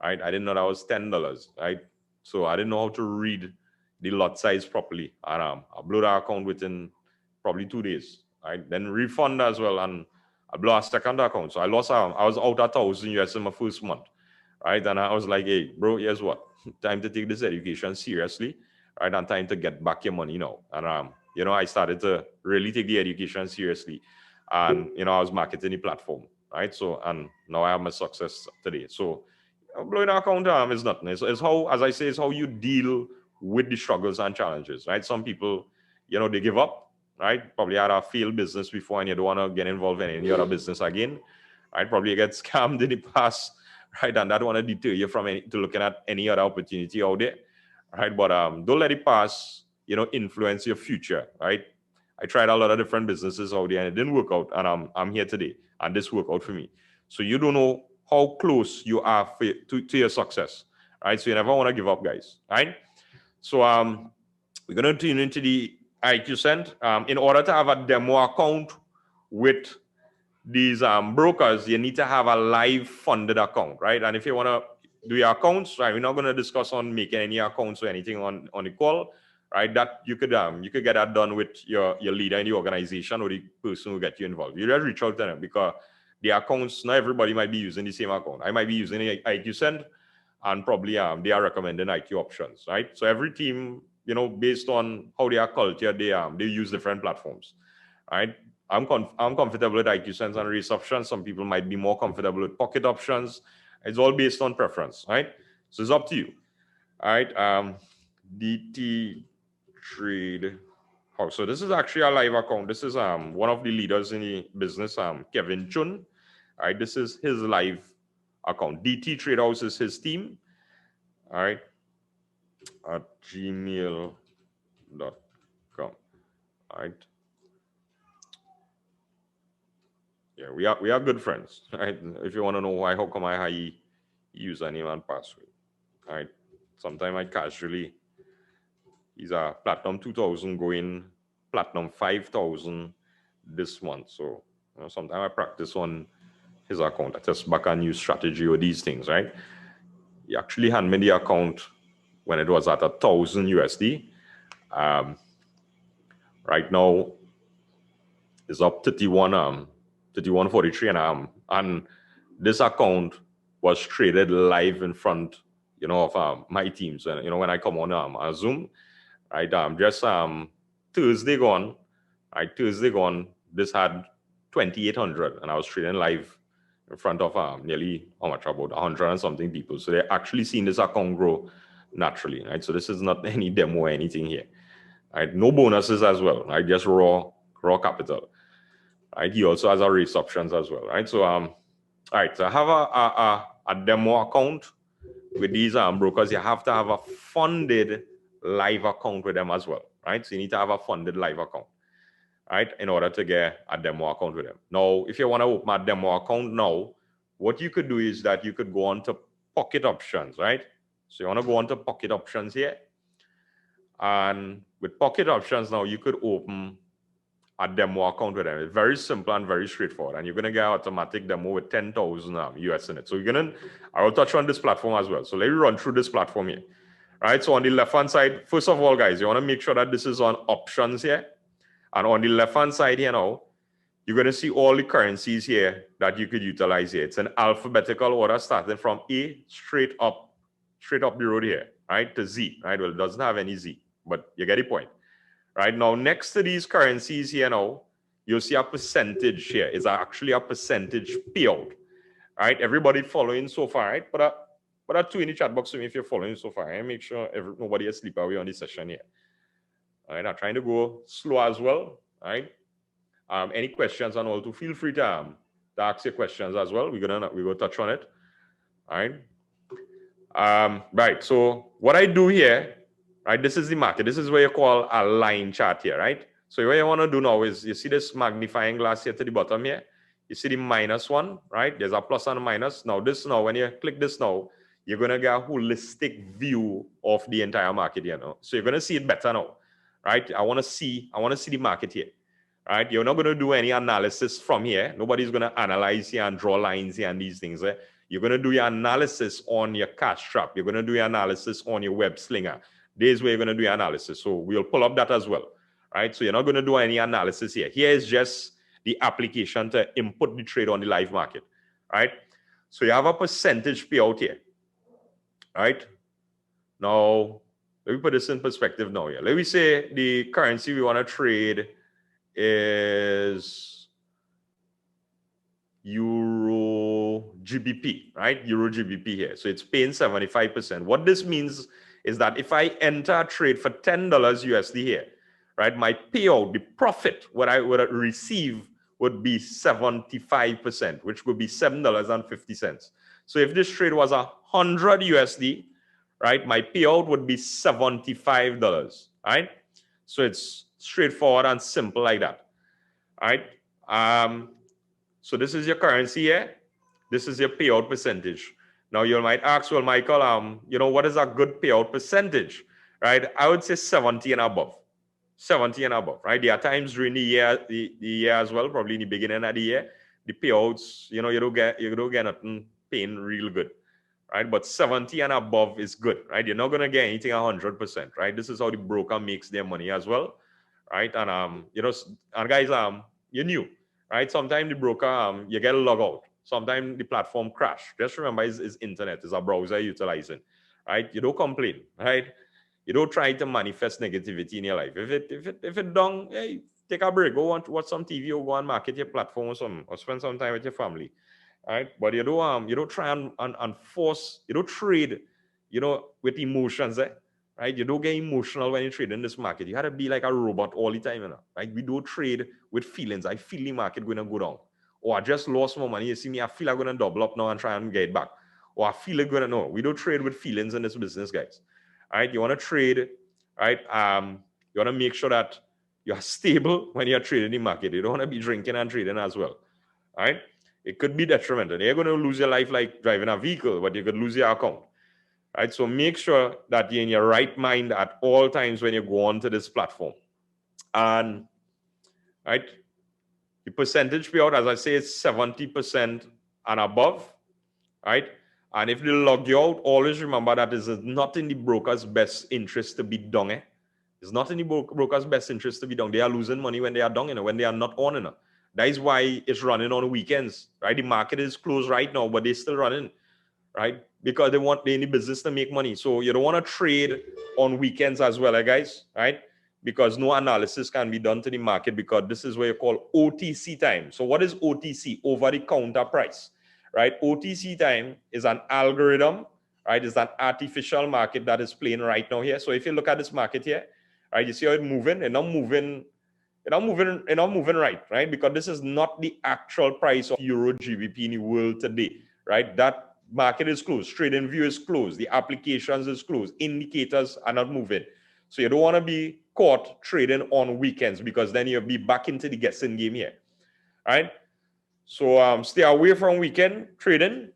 right? I didn't know that was $10, right? So I didn't know how to read the lot size properly, and I blew that account within probably 2 days. Right, then refund as well, and I blew a second account. So I lost. I was out $1,000 in my first month, right? And I was like, "Hey, bro, here's what? Time to take this education seriously, right? And time to get back your money now." And I started to really take the education seriously, and I was marketing the platform, right? So and now I have my success today. So blowing an account is nothing. It's how, as I say, it's how you deal with the struggles and challenges, right? Some people, they give up, right? Probably had a failed business before and you don't want to get involved in any other business again, right? Probably get scammed in the past, right? And that want to deter you from looking at any other opportunity out there, right? But don't let it pass, influence your future, right? I tried a lot of different businesses out there and it didn't work out, and I'm here today, and this worked out for me. So you don't know how close you are to your success, right? So you never want to give up, guys, right? So we're going to tune into the IQCent. In order to have a demo account with these brokers, you need to have a live funded account, right? And if you want to do your accounts, right, we're not going to discuss on making any accounts or anything on the call, right? That you could get that done with your leader in the organization or the person who get you involved. You just reach out to them, because the accounts, not everybody might be using the same account. I might be using the IQCent, and probably they are recommending IQ options, right? So every team, based on how they are cultured, they use different platforms, right? I'm comfortable with IQCent and race options. Some people might be more comfortable with pocket options. It's all based on preference, right? So it's up to you. All right. DT Trade House. So this is actually a live account. This is one of the leaders in the business, Kevin Chun. All right. This is his live account. DT Trade House is his team. All right. At gmail.com. All right. Yeah, we are good friends. Right? If you want to know why, how come I username and password. All right. Sometimes I casually, he's a platinum 2000 going platinum 5000 this month. So sometimes I practice on his account. I test back a new strategy or these things, right? He actually handed me the account when it was at 1,000 USD. Right now it's up 31.43, and this account was traded live in front, of my teams. And when I come on Zoom, right? Just Thursday gone, right? Thursday gone, this had 2,800, and I was trading live in front of nearly how much, about 100 and something people. So they're actually seeing this account grow naturally, right? So this is not any demo or anything here, right? No bonuses as well, right? Just raw capital, right? He also has our race options as well, right? So all right, so I have a demo account with these brokers. You have to have a funded live account with them as well, right? So you need to have a funded live account, right, in order to get a demo account with them. Now, if you want to open a demo account now, what you could do is that you could go on to pocket options, right? So you want to go on to pocket options here. And with pocket options now, you could open a demo account with them. It's very simple and very straightforward. And you're going to get automatic demo with 10,000 US in it. So I will touch on this platform as well. So let me run through this platform here. Right. So on the left-hand side, first of all, guys, you want to make sure that this is on options here. And on the left-hand side here now, you're going to see all the currencies here that you could utilize here. It's an alphabetical order starting from A straight up the road here, right, to Z, right? Well, it doesn't have any Z, but you get the point. Right now, next to these currencies here now, you'll see a percentage here. It's actually a percentage payout, right? Everybody following so far, right? But I two in the chat box with me if you're following so far. And make sure nobody is sleep away on this session here. All right, I'm trying to go slow as well, right? Any questions on all, to feel free to ask your questions as well. We're gonna touch on it. All right. Right. So what I do here, right? This is the market. This is what you call a line chart here, right? So what you want to do now is, you see this magnifying glass here to the bottom here. You see the -1, right? There's a plus and a minus. Now when you click this now, you're gonna get a holistic view of the entire market here now. So you're gonna see it better now, right? I want to see the market here. Right, you're not going to do any analysis from here. Nobody's going to analyze here and draw lines here and these things. You're going to do your analysis on your cash trap. You're going to do your analysis on your web slinger. There's where you're going to do your analysis. So we'll pull up that as well. Right, so you're not going to do any analysis here. Here is just the application to input the trade on the live market. Right, so you have a percentage payout here. Right, now let me put this in perspective now here. Let me say the currency we want to trade is Euro GBP, right? Euro GBP here. So it's paying 75%. What this means is that if I enter a trade for $10 USD here, right, my payout, the profit, what I would receive would be 75%, which would be $7.50. So if this trade was 100 USD, right, my payout would be $75, right? So it's straightforward and simple like that. All right. So this is your currency here. This is your payout percentage. Now you might ask, well, Michael, what is a good payout percentage? Right? I would say 70 and above. 70 and above, right? There are times during the year as well, probably in the beginning of the year, the payouts, you don't get nothing paying real good. Right? But 70 and above is good, right? You're not gonna get anything 100%, right? This is how the broker makes their money as well. Right, and and guys, you're new, right? Sometimes the broker, you get a log out. Sometimes the platform crash. Just remember, it's internet, it's a browser you're utilizing, right? You don't complain, right? You don't try to manifest negativity in your life. If it done, hey, take a break, go watch some TV, or go and market your platform or spend some time with your family, right? But you don't try and force, you don't trade, with emotions, right? You don't get emotional when you trade in this market. You got to be like a robot all the time, right? We don't trade with feelings. I feel the market going to go down. Or I just lost more money. You see me, I feel I'm going to double up now and try and get it back. Or I feel it's going to, no. We don't trade with feelings in this business, guys. All right? You want to trade, right? You want to make sure that you're stable when you're trading the market. You don't want to be drinking and trading as well. All right? It could be detrimental. You're going to lose your life like driving a vehicle, but you could lose your account. Right, so make sure that you're in your right mind at all times when you go onto this platform. And right, the percentage payout, as I say, is 70% and above. Right, and if they log you out, always remember that it's not in the broker's best interest to be done. It's not in the broker's best interest to be done. They are losing money when they are done, when they are not on. That is why it's running on weekends. Right, the market is closed right now, but they're still running. Right, because they in the business to make money. So you don't want to trade on weekends as well, guys. Right, because no analysis can be done to the market, because this is what you call OTC time. So what is OTC? Over the counter price, right? OTC time is an algorithm, right? It's an artificial market that is playing right now here. So if you look at this market here, right, you see how it's moving, and not moving. It's not moving right? Because this is not the actual price of Euro GBP in the world today, right? That market is closed. Trading view is closed. The applications is closed. Indicators are not moving. So you don't want to be caught trading on weekends, because then you'll be back into the guessing game here, right? So stay away from weekend trading,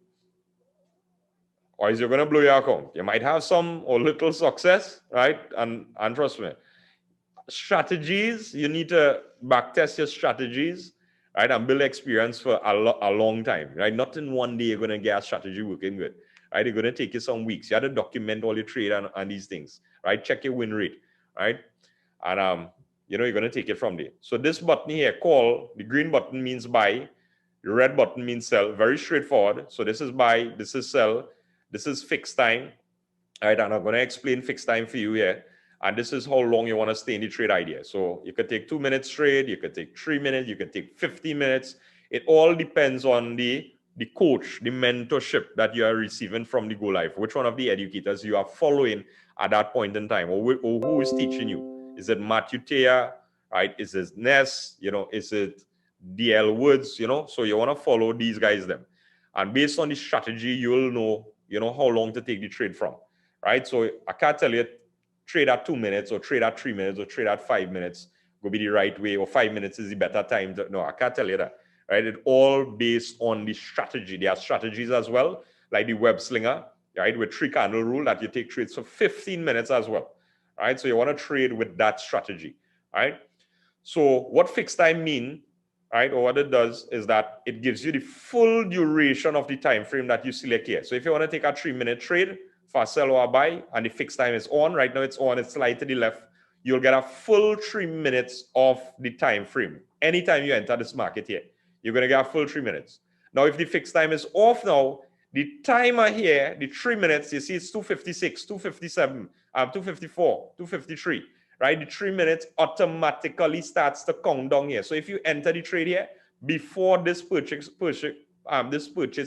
or is you're going to blow your account. You might have some or little success, right? And trust me, strategies, you need to backtest your strategies, right, and build experience for a long time, right? Not in one day you're going to get a strategy working good, right? You're going to take you some weeks. You have to document all your trade and these things, right? Check your win rate, right? And you're going to take it from there. So this button here, call, the green button means buy, the red button means sell. Very straightforward. So this is buy, this is sell, this is fixed time, right? And I'm going to explain fixed time for you here. And this is how long you want to stay in the trade idea. So you could take 2 minutes trade, you could take 3 minutes, you could take 50 minutes. It all depends on the coach, the mentorship that you are receiving from the Go Live, which one of the educators you are following at that point in time, or who is teaching you. Is it Matthew Tea, right? Is it Ness? Is it DL Woods? So you want to follow these guys them. And based on the strategy, you will know, how long to take the trade from, right? So I can't tell you trade at 2 minutes or trade at 3 minutes or trade at 5 minutes go be the right way, or 5 minutes is the better time. No, I can't tell you that, right? It's all based on the strategy. There are strategies as well, like the web slinger, right, with 3 candle rule, that you take trades for 15 minutes as well, right? So you want to trade with that strategy, right? So what fixed time mean, right, or what it does is that it gives you the full duration of the time frame that you select here. So if you want to take a 3-minute trade for sell or buy, and the fixed time is on, right now it's on, it's slide to the left, you'll get a full 3 minutes of the time frame. Anytime you enter this market here, you're going to get a full 3 minutes. Now, if the fixed time is off now, the timer here, the 3 minutes, you see it's 256, 257, 254, 253, right? The 3 minutes automatically starts to count down here. So if you enter the trade here before this purchase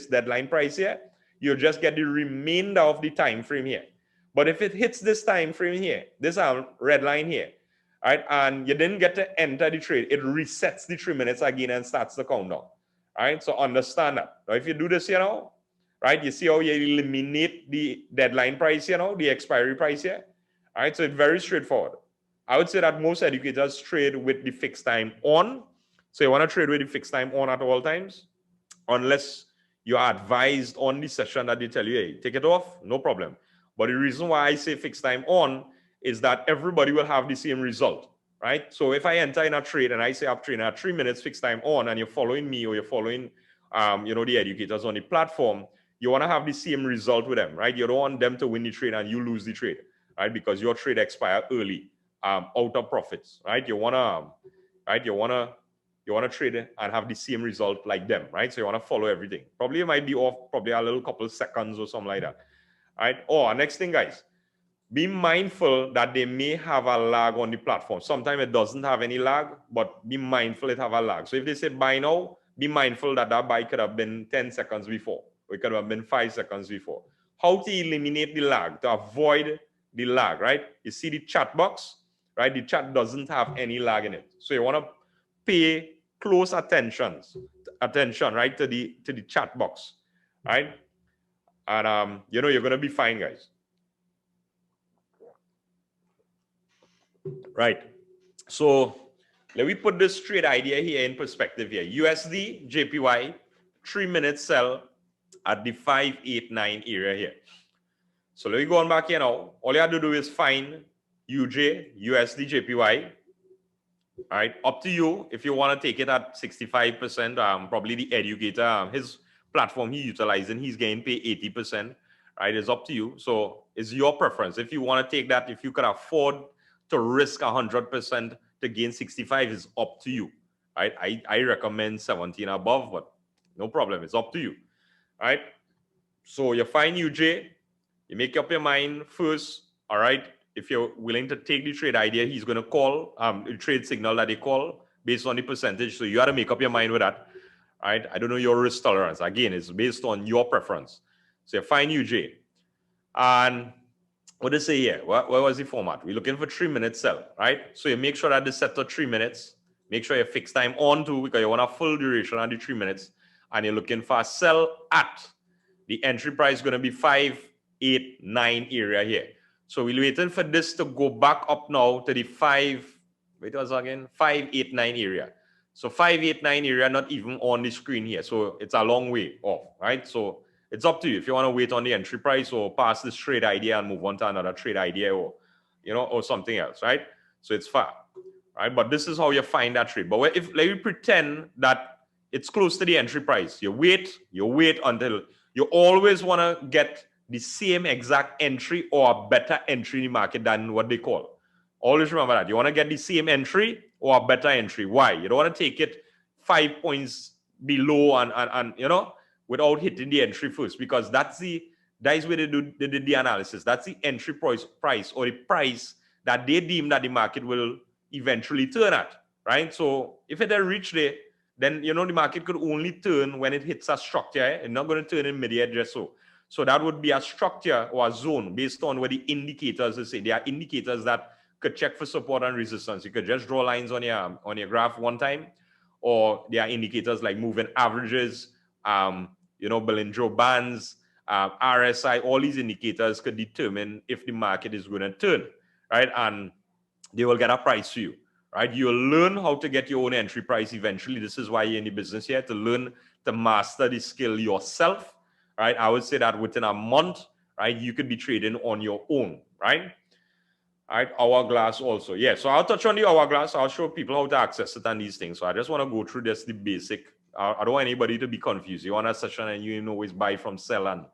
deadline price here, you'll just get the remainder of the time frame here. But if it hits this time frame here, this red line here, right, and you didn't get to enter the trade, it resets the 3 minutes again and starts the countdown. Right? So understand that. Now, if you do this, right, you see how you eliminate the deadline price, the expiry price here. All right, so it's very straightforward. I would say that most educators trade with the fixed time on. So you want to trade with the fixed time on at all times, unless you are advised on the session that they tell you, hey, take it off, no problem. But the reason why I say fixed time on is that everybody will have the same result, right? So if I enter in a trade and I say I'm trading at 3 minutes fixed time on, and you're following me, or you're following, the educators on the platform, you want to have the same result with them, right? You don't want them to win the trade and you lose the trade, right? Because your trade expired early, out of profits, right? You want to trade and have the same result like them, right? So you want to follow everything. Probably it might be off probably a little couple of seconds or something like that, right? Oh, next thing, guys, be mindful that they may have a lag on the platform. Sometimes it doesn't have any lag, but be mindful it have a lag. So if they say buy now, be mindful that buy could have been 10 seconds before, or it could have been 5 seconds before. How to eliminate the lag, to avoid the lag, right? You see the chat box, right? The chat doesn't have any lag in it. So you want to pay close attention, right, to the chat box, right? And you're going to be fine, guys. Right. So let me put this trade idea here in perspective here. USD, JPY, 3 minute sell at the 589 area here. So let me go on back here now. All you have to do is find UJ, USD, JPY. All right, up to you if you want to take it at 65%. Probably the educator, his platform he utilizing, he's getting paid 80%. Right, it's up to you. So it's your preference. If you want to take that, if you can afford to risk 100% to gain 65, is up to you. Right, I recommend 17 above, but no problem. It's up to you. All right. So you find UJ, you make up your mind first. All right. if you're willing to take the trade idea, he's going to call the trade signal that they call based on the percentage. So you got to make up your mind with that, right? I don't know your risk tolerance. Again, it's based on your preference. So you find UJ. And what does it say here? What was the format? We're looking for 3 minutes sell, right? So you make sure that the set to 3 minutes. Make sure you fix time on to, because you want a full duration on the 3 minutes. And you're looking for a sell at. The entry price is going to be 589 area here. So we're waiting for this to go back up now to the 589 area. So 589 area, not even on the screen here. So it's a long way off, right? So it's up to you if you want to wait on the entry price or pass this trade idea and move on to another trade idea, or or something else, right? So it's far, right? But this is how you find that trade. But if let me pretend that it's close to the entry price, you wait until you always want to get the same exact entry or a better entry in the market than what they call. Always remember that. You want to get the same entry or a better entry. Why? You don't want to take it 5 points below and without hitting the entry first, because that is where they do the analysis. That's the entry price or the price that they deem that the market will eventually turn at, right? So if it reach there, then the market could only turn when it hits a structure. It's not going to turn in mid-air just so. So that would be a structure or a zone based on what the indicators say. There are indicators that could check for support and resistance. You could just draw lines on your graph one time, or there are indicators like moving averages, Bollinger Bands, RSI. All these indicators could determine if the market is going to turn, right? And they will get a price for you, right? You'll learn how to get your own entry price eventually. This is why you're in the business here, to learn to master the skill yourself, right? I would say that within a month, right, you could be trading on your own, right? All right, hourglass also. Yeah, so I'll touch on the hourglass. I'll show people how to access it and these things. So I just want to go through this, the basic. I don't want anybody to be confused. You want a session and you always buy from sell and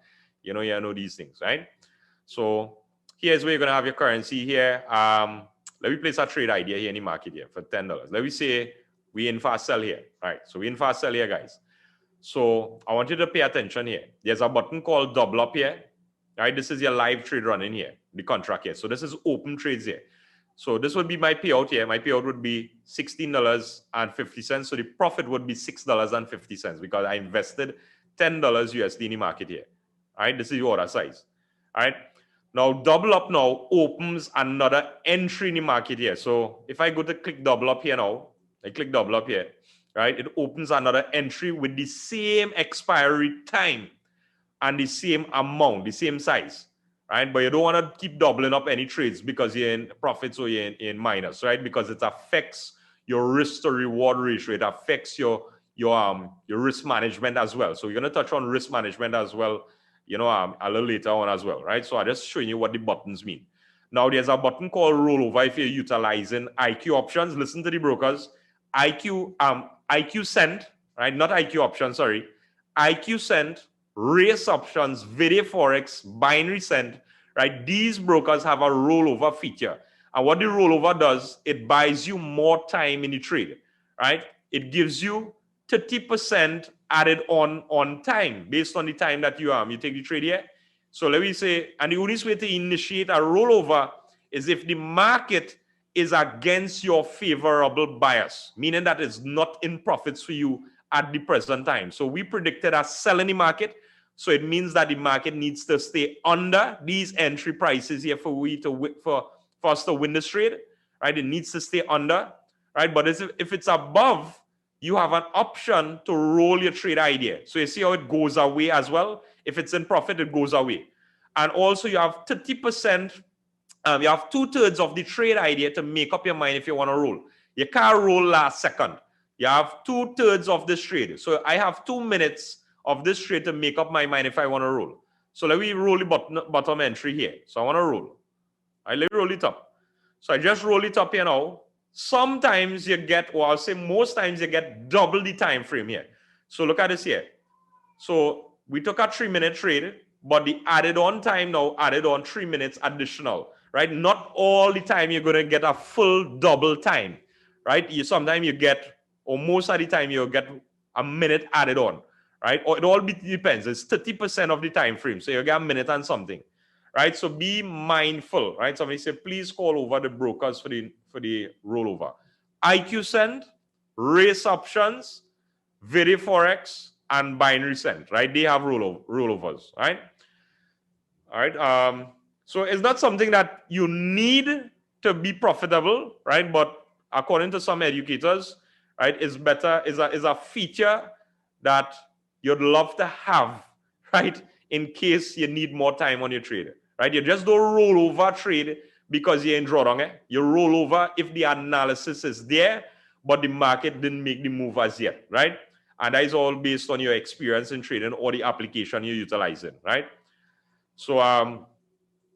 you know these things, right? So here's where you're going to have your currency here. Let me place a trade idea here in the market here for $10. Let me say we in fast sell here. All right, so we in fast sell here, guys. So I want you to pay attention here. There's a button called double up here. All right, this is your live trade running here, the contract here. So this is open trades here. So this would be my payout here. My payout would be $16.50. So the profit would be $6.50 because I invested $10 USD in the market here. All right, this is the order size. All right, now double up now opens another entry in the market here. So if I go to click double up here now, I click double up here, right? It opens another entry with the same expiry time and the same amount, the same size, right? But you don't want to keep doubling up any trades because you're in profits or you're in minus, right? Because it affects your risk to reward ratio. It affects your risk management as well. So we're going to touch on risk management as well, a little later on as well, right? So I'm just showing you what the buttons mean. Now there's a button called rollover if you're utilizing IQ options. Listen to the brokers. IQ cent, right? Not IQ options, sorry. IQ cent, race options, video forex, binary cent, right? These brokers have a rollover feature. And what the rollover does, it buys you more time in the trade, right? It gives you 30% added on time based on the time that you take the trade here. So let me say, and the only way to initiate a rollover is if the market is against your favorable bias, meaning that it's not in profits for you at the present time. So we predicted a sell in the market. So it means that the market needs to stay under these entry prices here for us to win this trade, right? It needs to stay under, right? But if it's above, you have an option to roll your trade idea. So you see how it goes away as well. If it's in profit, it goes away. And also you have 30%, you have 2/3 of the trade idea to make up your mind if you want to roll. You can't roll last second. You have 2/3 of this trade. So I have 2 minutes of this trade to make up my mind if I want to roll. So let me roll the bottom entry here. So I want to roll. Let me roll it up. So I just roll it up here now. Sometimes you get, or I'll say most times you get double the time frame here. So look at this here. So we took a 3-minute trade, but the added on time now added on 3 minutes additional, right? Not all the time you're going to get a full double time, right? Sometimes you get, or most of the time you'll get a minute added on, right? Or it all depends. It's 30% of the time frame. So you get a minute and something, right? So be mindful, right? Somebody say, please call over the brokers for the rollover. IQ send, race options, Vidi Forex, and binary send, right? They have rollovers, right? All right. So it's not something that you need to be profitable, right? But according to some educators, right, it's better, is a feature that you'd love to have, right? In case you need more time on your trade, right? You just don't roll over trade because you're in drawdown. You roll over if the analysis is there, but the market didn't make the move as yet, right? And that is all based on your experience in trading or the application you're utilizing, right? So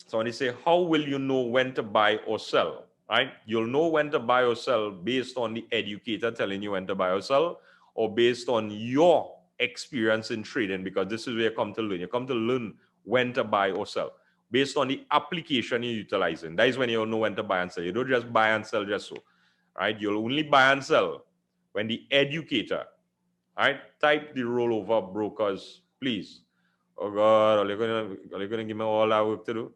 so when they say, how will you know when to buy or sell, right? You'll know when to buy or sell based on the educator telling you when to buy or sell, or based on your experience in trading, because this is where you come to learn. You come to learn when to buy or sell based on the application you're utilizing. That is when you'll know when to buy and sell. You don't just buy and sell just so, right? You'll only buy and sell when the educator, right? Type the rollover brokers, please. Oh God, are you gonna give me all that work to do?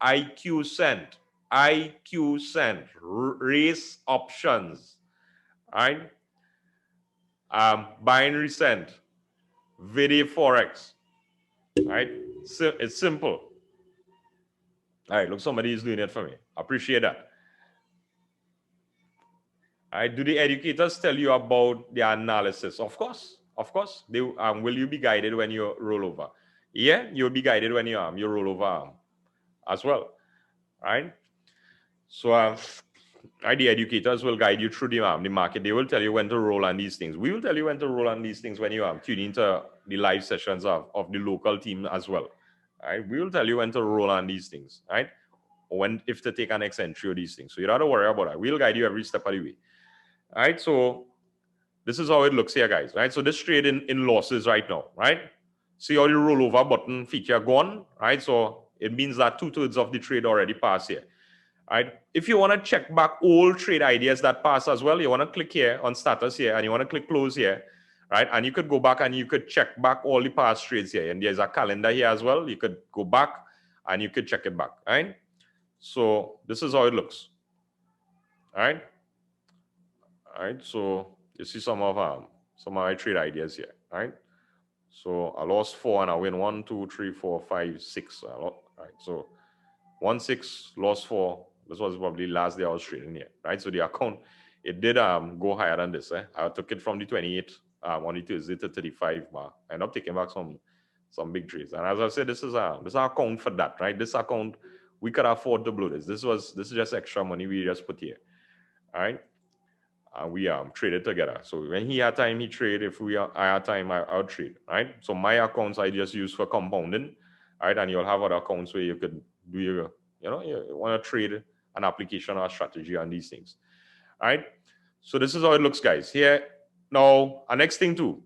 IQ send, race options, right? Binary send, Vidi Forex, right? So it's simple. All right, look, somebody is doing it for me. Appreciate that. All right, do the educators tell you about the analysis? Of course. They will you be guided when you roll over? Yeah, you'll be guided when you roll over as well, right? So the educators will guide you through the market. They will tell you when to roll on these things. We will tell you when to roll on these things when you tune into the live sessions of the local team as well. Right? We will tell you when to roll on these things, right? Or if to take an next entry of these things. So you don't have to worry about that. We'll guide you every step of the way. All right. So this is how it looks here, guys. Right. So this trade in losses right now, right? See how the rollover button feature gone, right? So it means that 2/3 of the trade already passed here. Right? If you want to check back all trade ideas that pass as well, you want to click here on status here and you want to click close here, right? And you could go back and you could check back all the past trades here. And there's a calendar here as well. You could go back and you could check it back, right? So this is how it looks, all right? All right, so you see some of my trade ideas here, right? So I lost 4 and I win 1, 2, 3, 4, 5, 6. All right, so 1, 6, lost 4. This was probably last day I was trading here, right? So the account, it did go higher than this. I took it from the 28 on the Tuesday to 35 mark. I ended up taking back some big trades. And as I said, this is our account for that, right? This account, we could afford to blow this. This is just extra money we just put here, all right? And we traded together. So when he had time, he trade. If I had time, I'll trade, right? So my accounts I just use for compounding, right? And you'll have other accounts where you could do your, you want to trade an application or a strategy on these things, all right? So this is how it looks, guys. Here, now, our next thing too,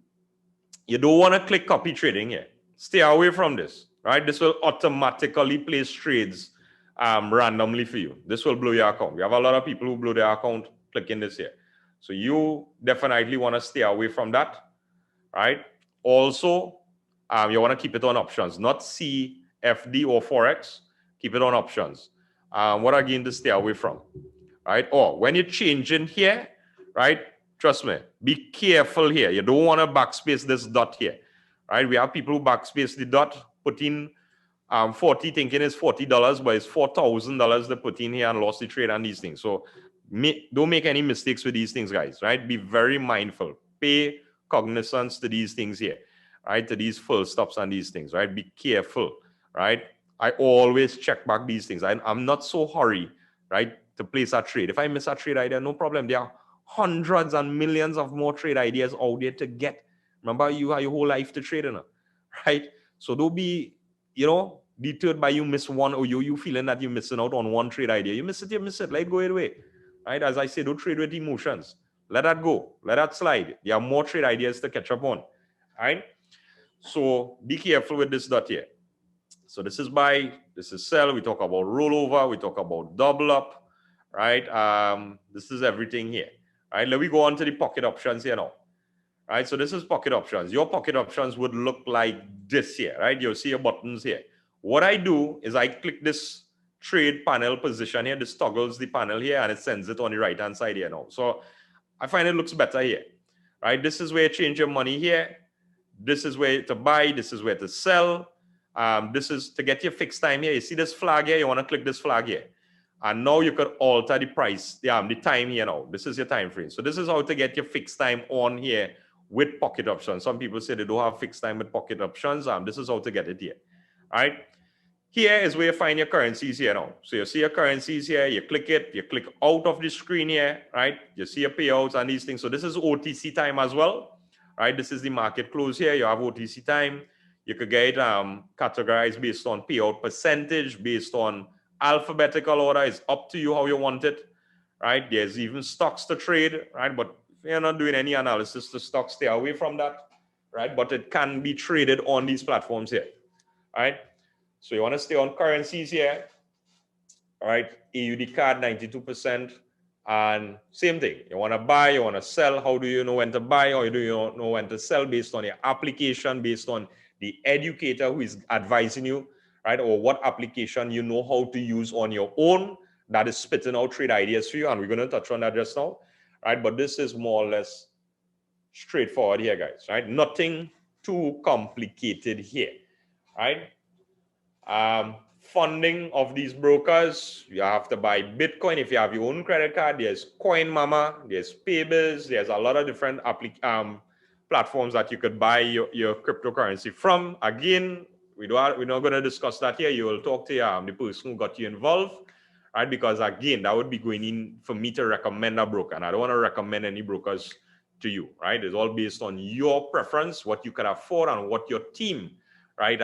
you don't want to click copy trading here. Stay away from this, right? This will automatically place trades randomly for you. This will blow your account. We have a lot of people who blow their account clicking this here. So you definitely want to stay away from that, right? Also, you want to keep it on options, not CFD or Forex. Keep it on options. What again to stay away from, right? Or when you're changing here, right? Trust me, be careful here. You don't want to backspace this dot here, right? We have people who backspace the dot, put in 40 thinking it's $40, but it's $4,000 they put in here and lost the trade on these things. So don't make any mistakes with these things, guys, right? Be very mindful. Pay cognizance to these things here, right? To these full stops on these things, right? Be careful, right? I always check back these things. I'm not so hurry, right, to place a trade. If I miss a trade idea, no problem. There are hundreds and millions of more trade ideas out there to get. Remember, you have your whole life to trade in, right? So don't be, deterred by you miss one, or you feeling that you're missing out on one trade idea. You miss it, let it go away. Right? As I say, don't trade with emotions. Let that go. Let that slide. There are more trade ideas to catch up on. All right? So be careful with this dot here. So this is buy, this is sell. We talk about rollover. We talk about double up. Right? This is everything here. Right? Let me go on to the pocket options here now. Right? So this is pocket options. Your pocket options would look like this here. Right? You'll see your buttons here. What I do is I click this trade panel position here. This toggles the panel here and it sends it on the right hand side here now. So I find it looks better here, right? This is where you change your money here. This is where to buy. This is where to sell. This is to get your fixed time here. You see this flag here? You want to click this flag here. And now you could alter the price, the time here now. This is your time frame. So this is how to get your fixed time on here with pocket options. Some people say they don't have fixed time with pocket options. This is how to get it here. All right. Here is where you find your currencies here now. So you see your currencies here, you click it, you click out of the screen here, right? You see your payouts and these things. So this is OTC time as well, right? This is the market close here. You have OTC time. You could get categorized based on payout percentage, based on alphabetical order. It's up to you how you want it, right? There's even stocks to trade, right? But if you're not doing any analysis to stocks, stay away from that, right? But it can be traded on these platforms here, right? So you want to stay on currencies here, all right? AUD card 92%, and same thing. You want to buy, you want to sell. How do you know when to buy? How do you know when to sell? Based on your application, based on the educator who is advising you, right? Or what application you know how to use on your own that is spitting out trade ideas for you. And we're going to touch on that just now, right? But this is more or less straightforward here, guys, right? Nothing too complicated here, right? Funding of these brokers, you have to buy Bitcoin. If you have your own credit card, there's Coin Mama, there's Paybiz, there's a lot of different platforms that you could buy your cryptocurrency from. Again, we're not going to discuss that here. You will talk to the person who got you involved, right? Because again, that would be going in for me to recommend a broker, and I don't want to recommend any brokers to you, right? It's all based on your preference, what you can afford, and what your team, right,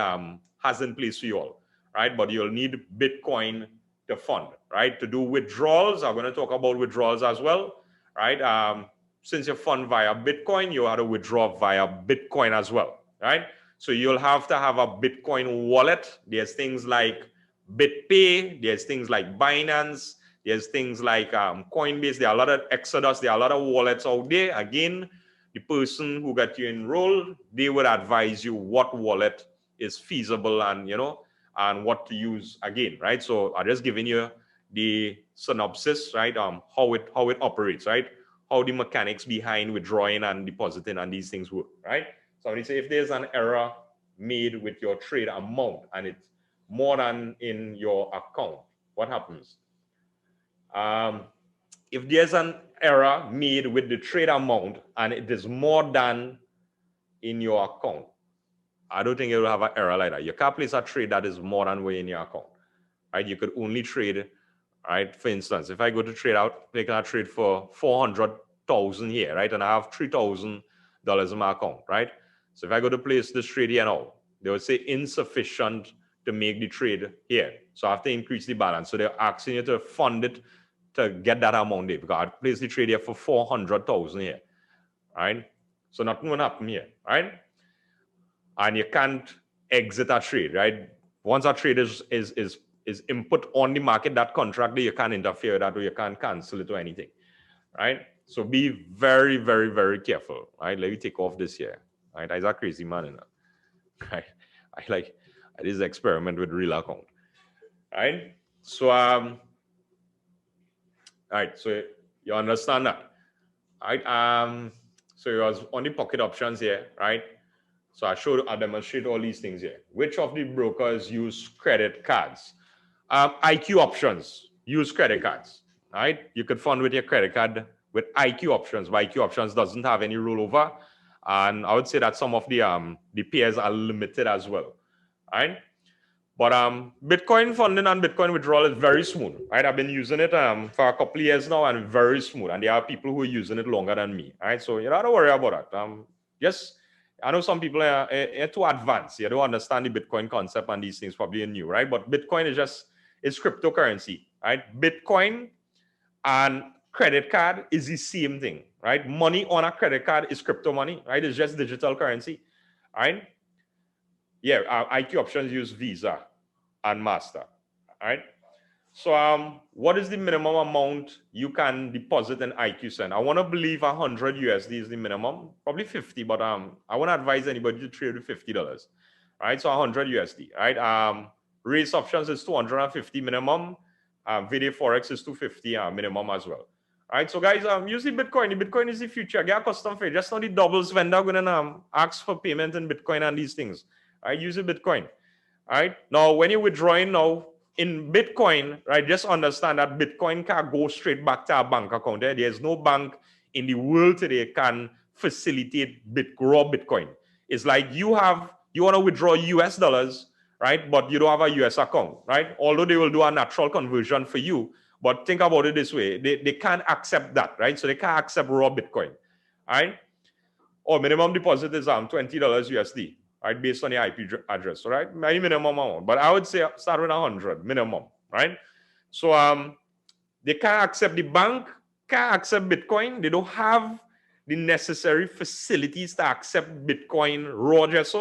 has in place for you all, right? But you'll need Bitcoin to fund, right? To do withdrawals, I'm going to talk about withdrawals as well, right? Since you fund via Bitcoin, you have to withdraw via Bitcoin as well, right? So you'll have to have a Bitcoin wallet. There's things like BitPay, there's things like Binance, there's things like Coinbase. There are a lot of Exodus, there are a lot of wallets out there. Again, the person who got you enrolled, they would advise you what wallet is feasible and, you know, and what to use again, right? So I'm just giving you the synopsis, right? How it operates, right? How the mechanics behind withdrawing and depositing and these things work, right? So when you say if there's an error made with your trade amount and it's more than in your account, what happens? If there's an error made with the trade amount and it is more than in your account, I don't think it will have an error like that. You can't place a trade that is more than way in your account, right? You could only trade, right? For instance, if I go to trade out, make a trade for 400,000 here, right? And I have $3,000 in my account, right? So if I go to place this trade here now, they would say insufficient to make the trade here. So I have to increase the balance. So they're asking you to fund it to get that amount there, because I place the trade here for 400,000 here, right? So nothing will happen here, right? And you can't exit a trade, right? Once a trade is input on the market, that contract, you can't interfere with that, or you can't cancel it or anything, right? So be very, very, very careful, right? Let me take off this here, right? I'm a crazy man, you know? Right? I this experiment with real account, right? So all right, so you understand that, right? So you was on the pocket options here, right? So I demonstrate all these things here. Which of the brokers use credit cards? IQ options use credit cards, right? You could fund with your credit card with IQ options, but IQ options doesn't have any rollover. And I would say that some of the pairs are limited as well, right? But Bitcoin funding and Bitcoin withdrawal is very smooth, right? I've been using it for a couple of years now and very smooth. And there are people who are using it longer than me, right? So you don't have to worry about that. Just, I know some people are too advanced. You don't understand the Bitcoin concept and these things probably new, right? But Bitcoin is cryptocurrency, right? Bitcoin and credit card is the same thing, right? Money on a credit card is crypto money, right? It's just digital currency, right? Yeah, IQ options use Visa and Master, right? So what is the minimum amount you can deposit in IQ Send? I want to believe 100 USD is the minimum, probably 50, but I want to advise anybody to trade with $50, right? So 100 USD, right? Race options is 250 minimum. Video Forex is 250 minimum as well. All right, so guys, use the Bitcoin. The Bitcoin is the future. Get a custom fee. Just not the doubles vendor going to ask for payment in Bitcoin and these things. All right, use the Bitcoin. All right, now when you're withdrawing now in Bitcoin, right, just understand that Bitcoin can't go straight back to a bank account. There's no bank in the world today can facilitate raw Bitcoin. It's like you want to withdraw US dollars, right? But you don't have a US account, right? Although they will do a natural conversion for you. But think about it this way. They can't accept that, right? So they can't accept raw Bitcoin, all right? Or minimum deposit is $20 USD, right? Based on the IP address, right? Maybe minimum amount. But I would say start with 100 minimum, right? So they can't accept, the bank can't accept Bitcoin. They don't have the necessary facilities to accept Bitcoin raw just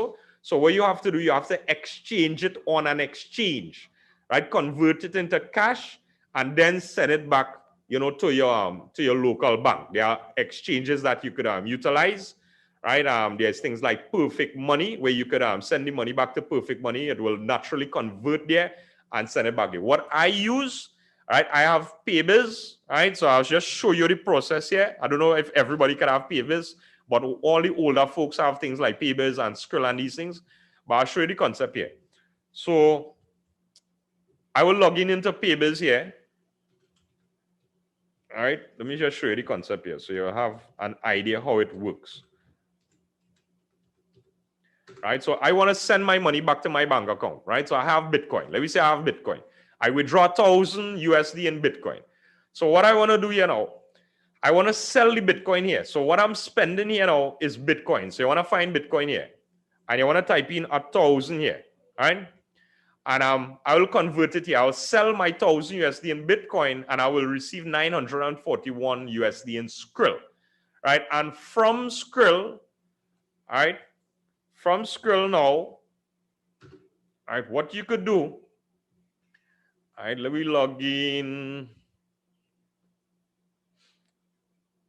so what you have to do, you have to exchange it on an exchange, right? Convert it into cash and then send it back, you know, to your local bank. There are exchanges that you could utilize, right? There's things like Perfect Money where you could send the money back to Perfect Money. It will naturally convert there and send it back there. What I use, right? I have Paybiz, right? So I'll just show you the process here. I don't know if everybody can have Paybiz, but all the older folks have things like Paybiz and Skrill and these things. But I'll show you the concept here. So I will log in into Paybiz here. All right, let me just show you the concept here so you have an idea how it works. Right, so I want to send my money back to my bank account, right? So I have Bitcoin. Let me say I have Bitcoin. I withdraw 1,000 USD in Bitcoin. So what I want to do here now, I want to sell the Bitcoin here. So what I'm spending here now is Bitcoin. So you want to find Bitcoin here. And you want to type in 1,000 here, right? And I will convert it here. I'll sell my 1,000 USD in Bitcoin and I will receive 941 USD in Skrill, right? And from Skrill, all right, from Skrill now, all right, what you could do, all right, let me log in.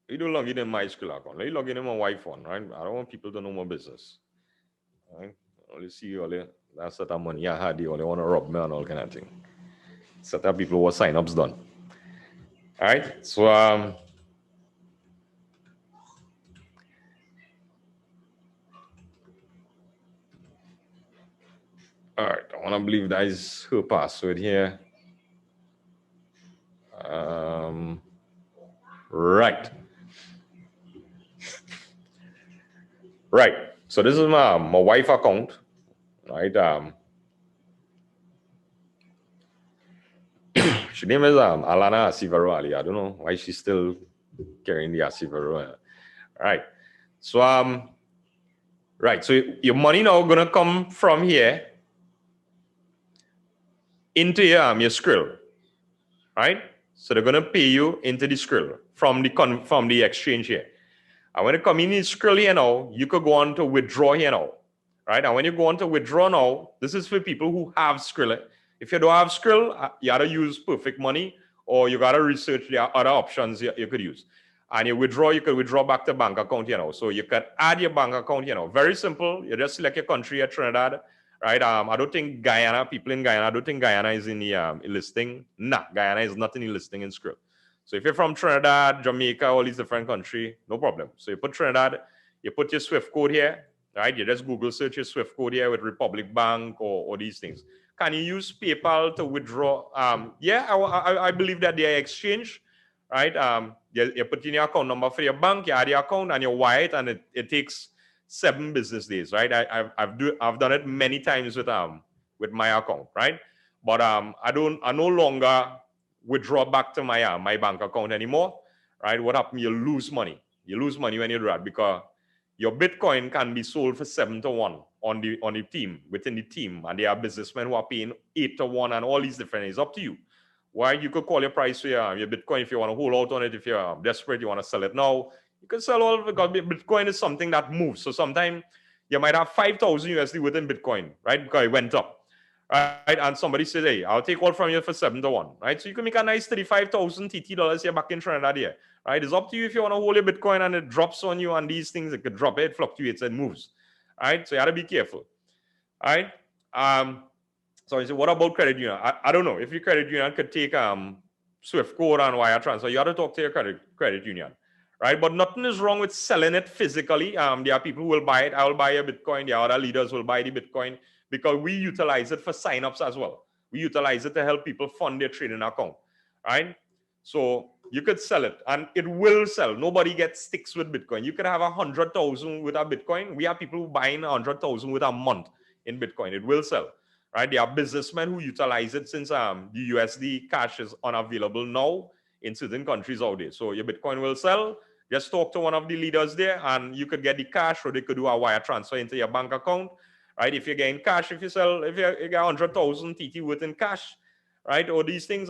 You do log in my Skrill account. Let me log in my wife one, right? I don't want people to know my business. All right, only see all the last set of money I had, all they want to rob me and all kind of thing. Set of people what sign-ups done. All right, so all right, I want to believe that is her password here. Right. Right. So this is my wife account, right? She name is Alana Asivaro Ali. I don't know why she's still carrying the Asivaro. All right. So right. So your money now gonna come from here into your Skrill, right? So they're gonna pay you into the Skrill from the exchange here. And when you come in Skrill here now, you could go on to withdraw here now, right? And when you go on to withdraw now, this is for people who have Skrill. If you don't have Skrill, you gotta use Perfect Money or you gotta research the other options you could use. And you could withdraw back to bank account here now. So you can add your bank account here now. Very simple. You just select your country at Trinidad, right? I don't think Guyana, people in Guyana, I don't think Guyana is in the listing. Nah, Guyana is not in the listing in Skrill. So if you're from Trinidad, Jamaica, all these different countries, no problem. So you put Trinidad, you put your SWIFT code here, right? You just Google search your SWIFT code here with Republic Bank or these things. Can you use PayPal to withdraw? Yeah, I believe that they are exchange, right? You put in your account number for your bank, you add your account and you wire it, and it takes 7 business days, right? I've done it many times with my account, right? But I no longer withdraw back to my bank account anymore, right? What happens? You lose money. You lose money when you do that because your Bitcoin can be sold for 7-1 on the team, within the team, and there are businessmen who are paying 8-1 and all these different. It's up to you. Why you could call your price for your Bitcoin if you want to hold out on it. If you're desperate, you want to sell it now. You can sell all of it because Bitcoin is something that moves. So sometimes you might have 5,000 USD within Bitcoin, right? Because it went up. Right, and somebody says, "Hey, I'll take all from you for 7-1." Right, so you can make a nice 35,000 TT dollars here back in Trinidad here. Right, it's up to you if you want to hold your Bitcoin and it drops on you. And these things, it could drop, it fluctuates and moves. Right, so you got to be careful. All right, So I said, what about credit union? I don't know if your credit union could take Swift code and wire transfer. You have to talk to your credit union, right? But nothing is wrong with selling it physically. There are people who will buy it. I will buy a Bitcoin. The other leaders will buy the Bitcoin because we utilize it for signups as well. We utilize it to help people fund their trading account, right? So you could sell it and it will sell. Nobody gets sticks with Bitcoin. You could have 100,000 with a Bitcoin. We have people who buying 100,000 with a month in Bitcoin. It will sell, right? There are businessmen who utilize it since the USD cash is unavailable now in certain countries out there. So your Bitcoin will sell. Just talk to one of the leaders there and you could get the cash or they could do a wire transfer into your bank account, right? If you're getting cash, if you get 100,000 TT worth in cash, right? Or these things,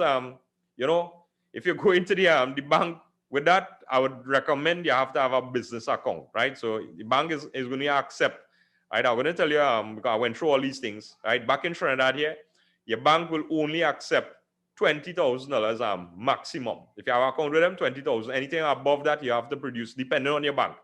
you know, if you go into the bank with that, I would recommend you have to have a business account, right? So the bank is going to accept, right? I'm going to tell you, because I went through all these things, right? Back in Trinidad here, your bank will only accept $20,000 maximum. If you have an account with them, 20,000. Anything above that, you have to produce, depending on your bank,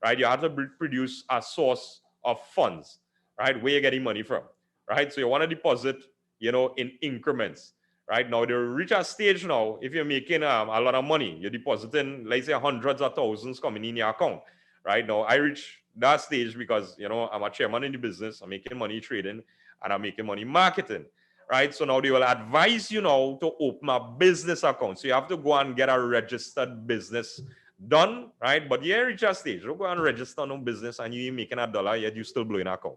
right? You have to produce a source of funds, right? Where you're getting money from, right? So you want to deposit, you know, in increments. Right now, they reach a stage now. If you're making a lot of money, you're depositing, let's say, hundreds of thousands coming in your account. Right now, I reach that stage because you know I'm a chairman in the business. I'm making money trading, and I'm making money marketing. Right. So now they will advise you now to open a business account. So you have to go and get a registered business done. Right. But you reach a stage. You go and register no business, and you're making $1, yet you still blowing an account.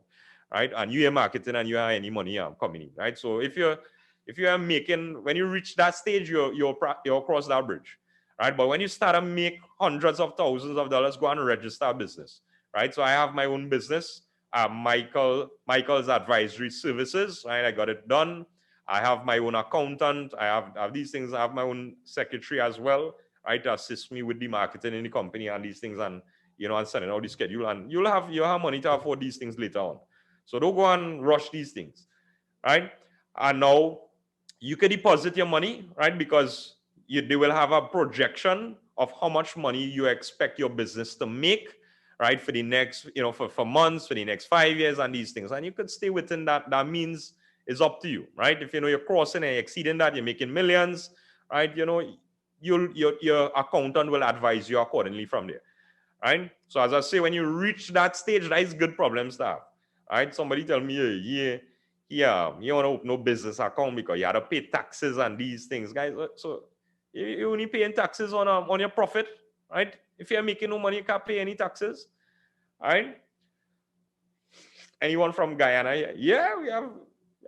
Right. And you are marketing, and you have any money coming in. Right. So if you are making, when you reach that stage, you're across that bridge, right? But when you start to make hundreds of thousands of dollars, go and register a business, right? So I have my own business, Michael's Advisory Services, right? I got it done. I have my own accountant. I have these things. I have my own secretary as well, right, to assist me with the marketing in the company and these things, and you know, and sending out the schedule. And you'll have money to afford these things later on. So don't go and rush these things, right? And now you can deposit your money, right? Because they will have a projection of how much money you expect your business to make, right? For the next, you know, for months, for the next 5 years and these things. And you could stay within that. That means it's up to you, right? If you know you're crossing and exceeding that, you're making millions, right? You know, your accountant will advise you accordingly from there, right? So as I say, when you reach that stage, that is good problems to have, right? Somebody tell me, yeah, you want to open no business account because you have to pay taxes and these things, guys. So you only paying taxes on your profit, right? If you're making no money, you can't pay any taxes, right? Anyone from Guyana? Yeah, we have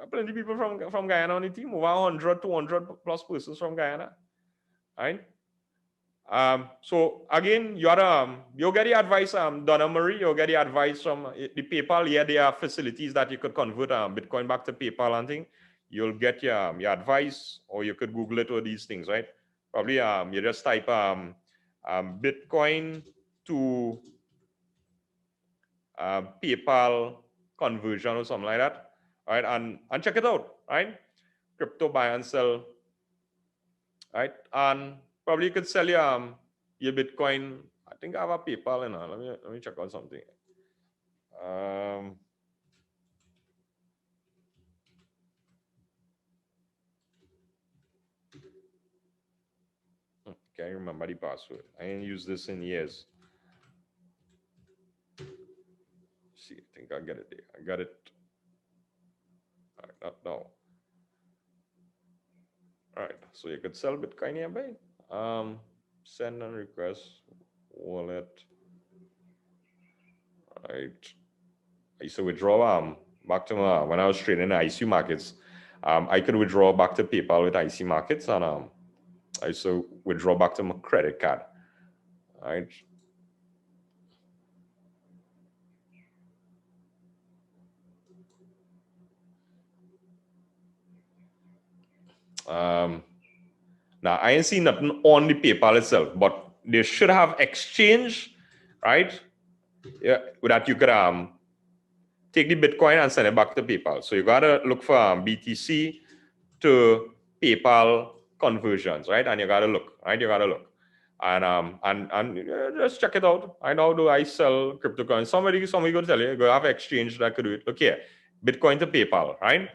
plenty of people from Guyana on the team. Over 100, 200 plus persons from Guyana, right? So again, you'll get the advice, Donna Marie, you'll get the advice from the PayPal. Yeah, there are facilities that you could convert Bitcoin back to PayPal and thing. You'll get your advice, or you could Google it or these things, right? Probably you just type Bitcoin to PayPal conversion or something like that, right? And check it out, right? Crypto buy and sell, right? And probably you could sell your Bitcoin. I think I have a PayPal, and let me check out something. Can't remember the password. I ain't used this in years. See, I think I get it there. I got it. All right, not now. All right, so you could sell Bitcoin here, babe. Send and request wallet. All right. I used to withdraw back to when I was trading in IC markets. I could withdraw back to PayPal with IC markets, and I used to withdraw back to my credit card. All right. Now I ain't seen nothing on the PayPal itself, but they should have exchange, right? Yeah, that you could take the Bitcoin and send it back to PayPal. So you gotta look for BTC to PayPal conversions, right? And you gotta look, right? You gotta look, and just check it out. I know, do I sell cryptocurrency? Somebody gonna tell you, go have exchange that could do it. Look here, Bitcoin to PayPal, right?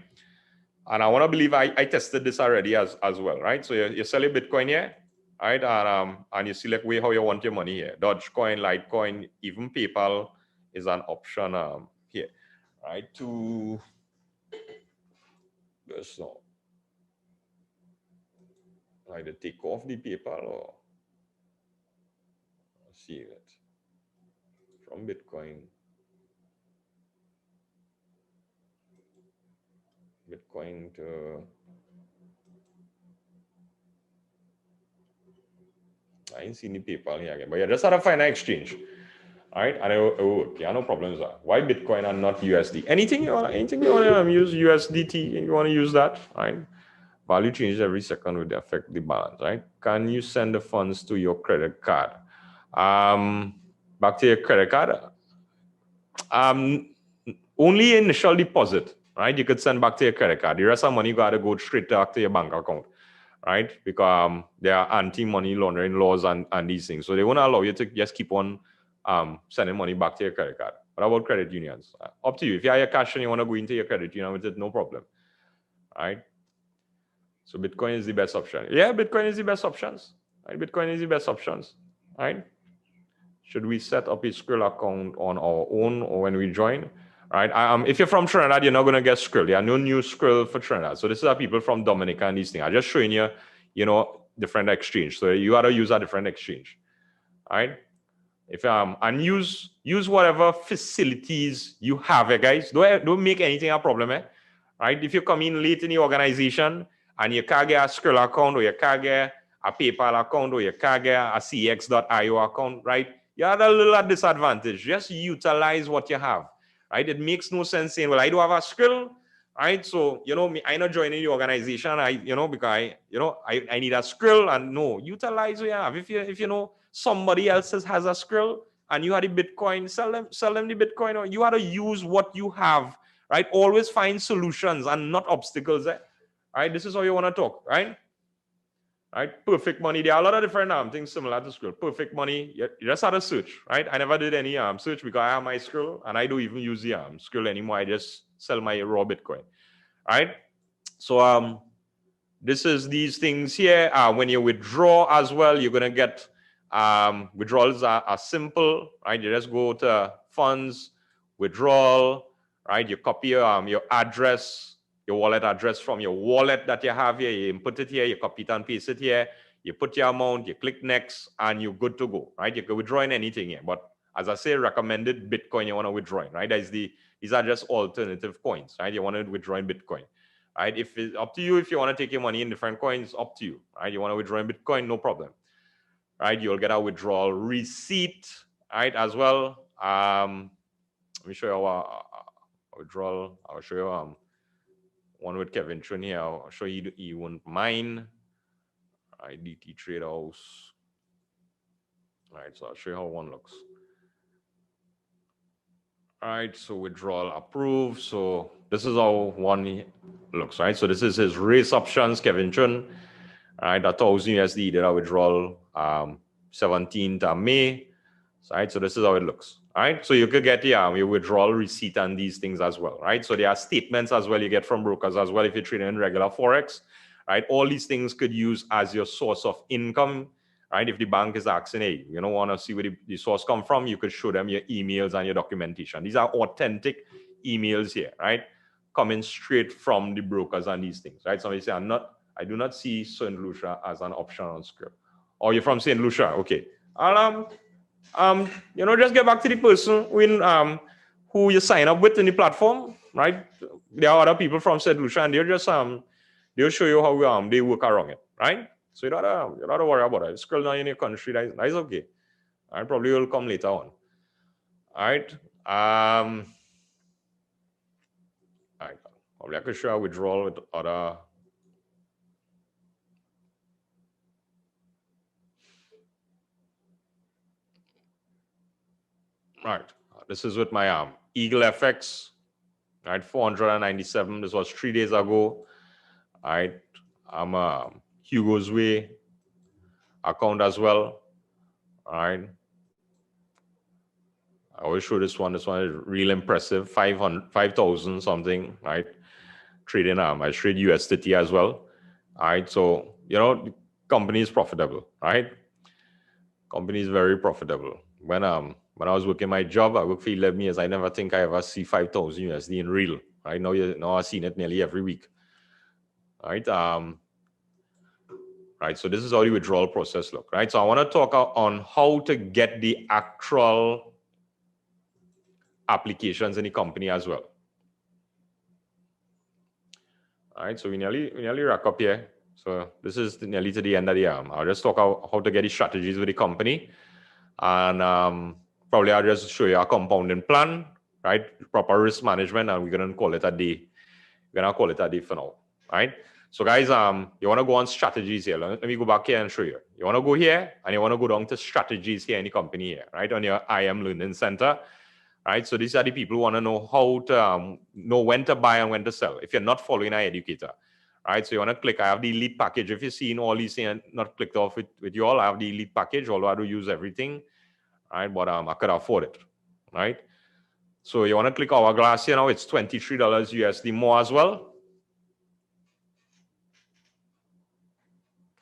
And I want to believe I tested this already as well, right? So you sell your Bitcoin here, right? And you select way how you want your money here. Dogecoin, Litecoin, even PayPal is an option here, right? To so either take off the PayPal or see it from Bitcoin to I ain't seen the PayPal here again, but yeah, just had to find an exchange. All right, and it will work. Yeah, no problems there. Why Bitcoin and not USD? Anything you want to use USDT, you want to use that, right? Value changes every second would affect the balance, right? Can you send the funds to your credit card? Back to your credit card. Only initial deposit, right? You could send back to your credit card. The rest of money got to go straight back to your bank account, right? Because there are anti-money laundering laws and these things. So they won't allow you to just keep on sending money back to your credit card. What about credit unions? Up to you. If you have your cash and you want to go into your credit union with it, no problem, right? So Bitcoin is the best option. Yeah, Bitcoin is the best options. Right? Bitcoin is the best options, right? Should we set up a Skrill account on our own or when we join? Right? If you're from Trinidad, you're not going to get Skrill. There are no new Skrill for Trinidad. So this is how people from Dominica and these things. I'm just showing you, different exchange. So you got to use a different exchange, right? If and use whatever facilities you have, guys. Don't make anything a problem, right? If you come in late in the organization and you can't get a Skrill account or you can't get a PayPal account or you can't get a CX.io account, right? You're at a little disadvantage. Just utilize what you have, right? It makes no sense saying, well, I do have a Skrill, right? So, I'm not joining the organization, because I need a Skrill. And no, utilize what you have. If you know somebody else has a Skrill and you have the Bitcoin, sell them the Bitcoin, or you have to use what you have, right? Always find solutions and not obstacles, right? This is how you want to talk, right? Right? Perfect Money. There are a lot of different things similar to Skrill. Perfect Money. You just had to search, right? I never did any search because I have my Skrill and I don't even use the Skrill anymore. I just sell my raw Bitcoin, right? So this is these things here. When you withdraw as well, you're gonna get withdrawals are simple, right? You just go to funds, withdrawal, right? You copy your address, your wallet address from your wallet that you have here. You input it here, you copy it and paste it here. You put your amount, you click next, and you're good to go, right? You can withdraw in anything here, but as I say, recommended Bitcoin you want to withdraw in, right? These are just alternative coins, right? You want to withdraw in Bitcoin. Right? If it's up to you, if you want to take your money in different coins, up to you. Right? You want to withdraw in Bitcoin, no problem. Right? You'll get a withdrawal receipt, right? As well. Let me show you our withdrawal. I'll show you one with Kevin Chun here. I'll show you he won't mind. Right? DT Trade House. All right, so I'll show you how one looks. All right, so withdrawal approved. So this is how one looks, right? So this is his race options, Kevin Chun. All right, that 1,000 USD did a withdrawal 17th of May. Right, so this is how it looks. All right, so you could get your withdrawal receipt and these things as well, right? So there are statements as well you get from brokers as well if you're trading in regular Forex, right? All these things could use as your source of income, right? If the bank is asking, hey, you don't want to see where the source come from, you could show them your emails and your documentation. These are authentic emails here, right? Coming straight from the brokers and these things, right? Somebody say, I do not see St. Lucia as an option on Skrill. Or you're from St. Lucia, okay. Just get back to the person who you sign up with in the platform, right? There are other people from St. Lucia and they'll show you how they work around it, right? So you don't have to worry about it. Skrill now in your country, that's okay. I probably will come later on. All right. All right. Probably I could show a withdrawal with other. Right. This is with my Eagle FX, right? 497. This was 3 days ago. All right. I'm Hugo's Way account as well. All right. I always show this one. This one is real impressive. 5,000 something, right? trading I trade USDT as well. All right. So, the company is profitable, right? Company is very profitable. When I was working my job, I worked for 11 years. I never think I ever see 5,000 USD in real. Right now, I've seen it nearly every week. All right. Right. So this is how the withdrawal process look. Right. So I want to talk on how to get the actual applications in the company as well. All right. So we nearly wrap up here. So this is nearly to the end of the arm. I'll just talk how to get the strategies with the company, and probably I'll just show you a compounding plan, right? Proper risk management, and we're gonna call it a day. We're gonna call it a day for now, right? So guys, you wanna go on strategies here. Let me go back here and show you. You wanna go here, and you wanna go down to strategies here in the company here, right? On your IM Learning Center, right? So these are the people who wanna know how to know when to buy and when to sell. If you're not following an educator, right? So you wanna click. I have the elite package. If you're seeing all these things not clicked off with you all, I have the elite package. Although I do use everything, right? But I could afford it, right? So you wanna click Hourglass here now. It's $23 USD more as well.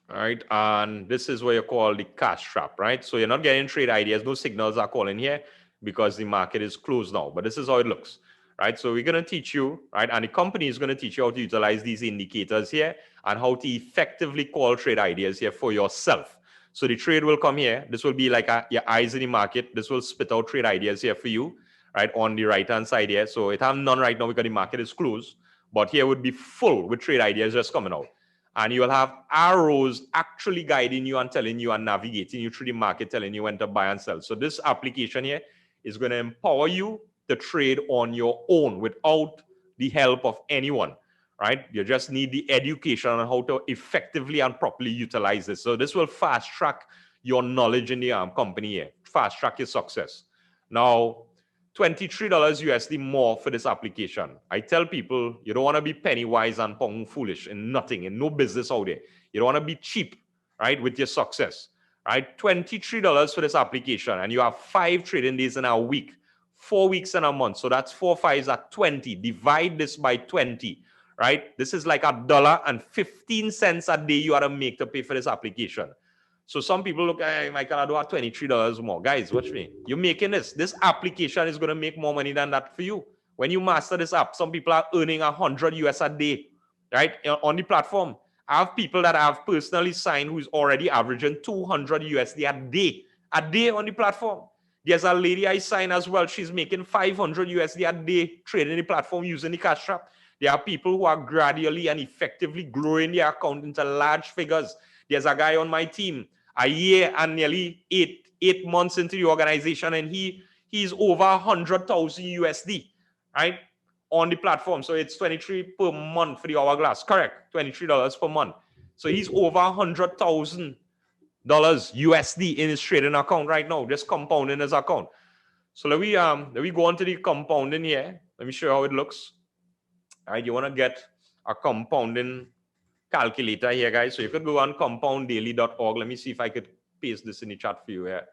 Right, and this is what you call the cash trap, right? So you're not getting trade ideas, no signals are calling here because the market is closed now. But this is how it looks, right? So we're going to teach you, right? And the company is going to teach you how to utilize these indicators here and how to effectively call trade ideas here for yourself. So the trade will come here. This will be like your eyes in the market. This will spit out trade ideas here for you, right? On the right-hand side here. So it have none right now because the market is closed. But here would be full with trade ideas just coming out. And you will have arrows actually guiding you and telling you and navigating you through the market, telling you when to buy and sell. So this application here is going to empower you to trade on your own without the help of anyone, right? You just need the education on how to effectively and properly utilize this. So this will fast track your knowledge in the company here, fast track your success. Now, $23 USD more for this application. I tell people you don't want to be penny wise and pound foolish in nothing, in no business out there. You don't want to be cheap, right, with your success, right? $23 for this application, and you have 5 trading days in a week, 4 weeks in a month. So that's 4 5s at 20. Divide this by 20, right? This is like $1.15 a day you ought to make to pay for this application. So some people look, hey, Michael, I do have $23 more. Guys, watch me. You're making this. This application is going to make more money than that for you. When you master this app, some people are earning 100 US a day, right? On the platform. I have people that I have personally signed who's already averaging 200 USD a day on the platform. There's a lady I signed as well. She's making 500 USD a day trading the platform using the cash trap. There are people who are gradually and effectively growing their account into large figures. There's a guy on my team, a year and nearly eight months into the organization, and he's over 100,000 USD, right, on the platform. So it's 23 per month for the Hourglass. Correct, $23 per month. So he's over $100,000 USD in his trading account right now, just compounding his account. So let me go on to the compounding here. Let me show you how it looks. All right, you want to get a compounding calculator here, guys. So you could go on compounddaily.org. Let me see if I could paste this in the chat for you here.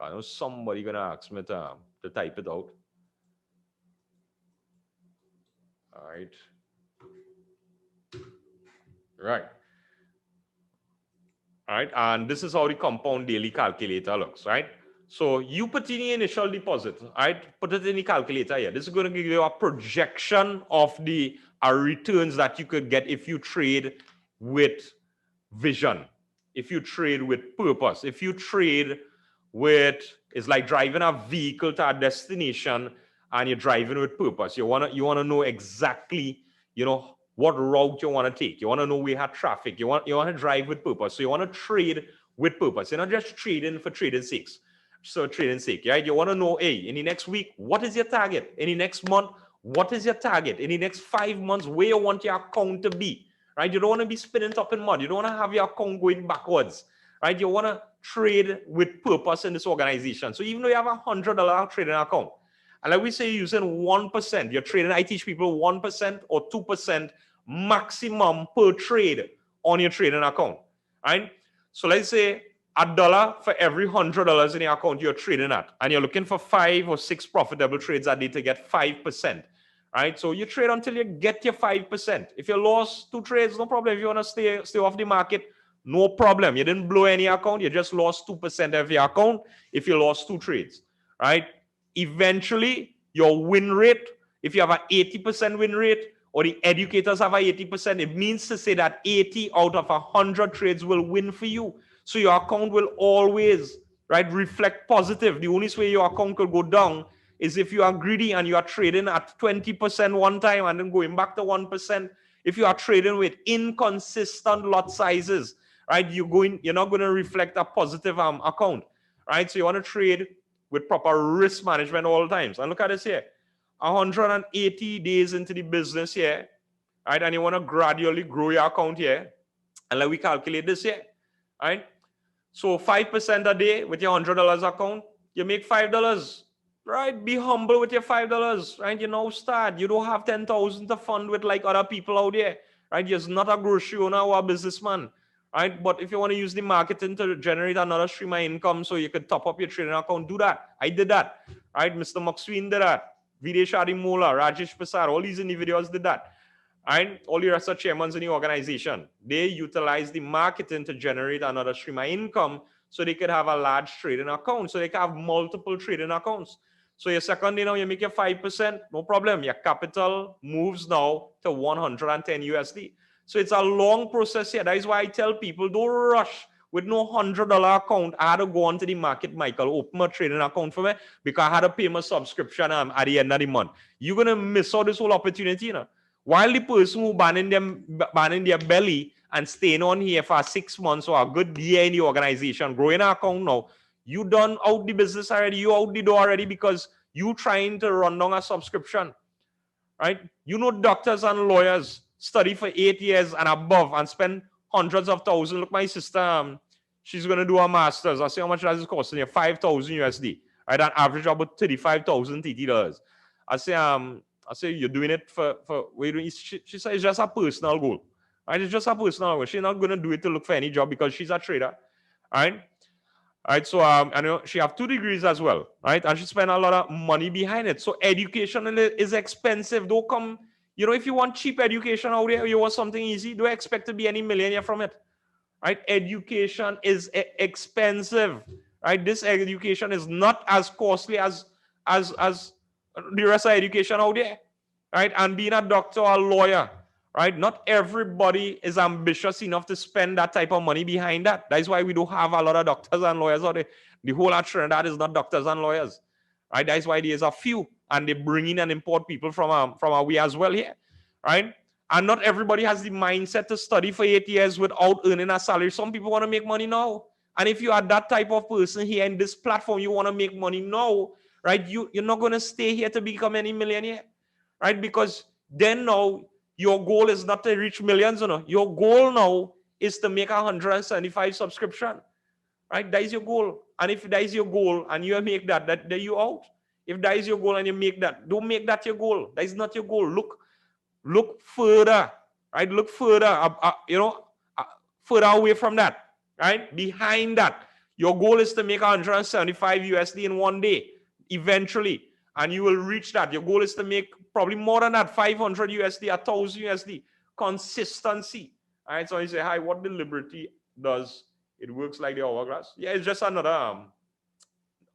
I know somebody gonna ask me to type it out. All right. Right. All right. And this is how the compound daily calculator looks, right? So you put in the initial deposit, right? Put it in the calculator here. This is going to give you a projection of the returns that you could get if you trade with vision, if you trade with purpose, if you trade with, it's like driving a vehicle to a destination and you're driving with purpose. You want to know exactly, what route you want to take. You want to know where you have traffic. You want to drive with purpose. So you want to trade with purpose. You're not just trading for trading sake. So trading sake, right? You want to know, hey, in the next week, what is your target? In the next month, what is your target? In the next 5 months, where you want your account to be, right? You don't want to be spinning top in mud. You don't want to have your account going backwards, right? You want to trade with purpose in this organization. So even though you have $100 trading account, and like we say, using 1%, you're trading, I teach people 1% or 2% maximum per trade on your trading account, right? So let's say $1 for every $100 in your account you're trading at, and you're looking for 5 or 6 profitable trades a day to get 5%, right? So you trade until you get your 5%. If you lost 2 trades, no problem. If you want to stay off the market, no problem. You didn't blow any account. You just lost 2% of your account if you lost 2 trades, right? Eventually, your win rate, if you have an 80% win rate, or the educators have an 80%, it means to say that 80 out of 100 trades will win for you. So your account will always, right, reflect positive. The only way your account could go down is if you are greedy and you are trading at 20% one time and then going back to 1%. If you are trading with inconsistent lot sizes, right, you're not going to reflect a positive account, right? So you want to trade with proper risk management all times. And look at this here, 180 days into the business here, right? And you want to gradually grow your account here. And let we calculate this here, right? So 5% a day with your $100 account, you make $5, right? Be humble with your $5, right? You now start. You don't have 10,000 to fund with like other people out there, right? You're not a grocery owner or a businessman, right? But if you want to use the marketing to generate another stream of income so you could top up your trading account, do that. I did that, right? Mr. Maxwin did that. Videsh Adimola, Rajesh Prasad, all these individuals did that. And all the rest of chairmen in the organization, they utilize the marketing to generate another stream of income so they could have a large trading account, so they can have multiple trading accounts. So your second day now, you make your 5%, no problem. Your capital moves now to 110 USD. So it's a long process here. That is why I tell people, don't rush with no $100 account. I had to go onto the market, Michael, open a trading account for me because I had to pay my subscription at the end of the month. You're going to miss out this whole opportunity, you know. While the person who banning their belly and staying on here for 6 months or a good year in the organization, growing an account now, you done out the business already, you out the door already because you trying to run down a subscription, right? You know, doctors and lawyers study for 8 years and above and spend hundreds of thousands. Look, my sister, she's going to do a master's. I say, how much does it cost? 5,000 USD, right? An average about $35,000 TT. I say, you're doing it for she said it's just a personal goal. Right? It's just a personal goal. She's not going to do it to look for any job because she's a trader. Right? Right. So I know she have 2 degrees as well. Right. And she spent a lot of money behind it. So education is expensive. Don't come, if you want cheap education out there, you want something easy, don't expect to be any millionaire from it. Right? Education is expensive. Right? This education is not as costly as the rest of education out there, right? And being a doctor or a lawyer, right? Not everybody is ambitious enough to spend that type of money behind that. That's why we don't have a lot of doctors and lawyers out there. The whole of Trinidad is not doctors and lawyers, right? That's why there's a few, and they bring in and import people from away as well here, right? And not everybody has the mindset to study for 8 years without earning a salary. Some people want to make money now. And if you are that type of person here in this platform, you want to make money now, right? You're not going to stay here to become any millionaire, right? Because then now your goal is not to reach millions, Your goal now is to make 175 subscription, right? That is your goal. And if that is your goal and you make that you out. If that is your goal and you make that, don't make that your goal. That is not your goal. Look further, right? Look further, further away from that, right? Behind that, your goal is to make 175 USD in one day, eventually, and you will reach that. Your goal is to make probably more than that, 500 USD, 1,000 USD, consistency. All right, so you say, hi, what the Liberty does, it works like the hourglass. Yeah, it's just another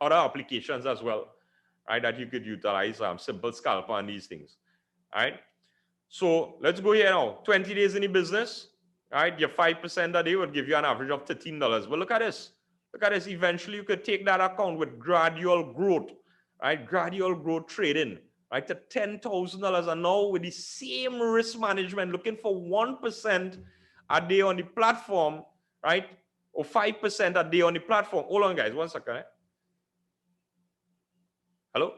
other applications as well, right, that you could utilize, simple scalper and these things, all right? So let's go here now. 20 days in the business, right? Your 5% a day would give you an average of $13. But look at this. Look at this. Eventually, you could take that account with gradual growth, right? Gradual growth trading, right? To $10,000. And now with the same risk management, looking for 1% a day on the platform, right? Or 5% a day on the platform. Hold on, guys. 1 second. Right? Hello?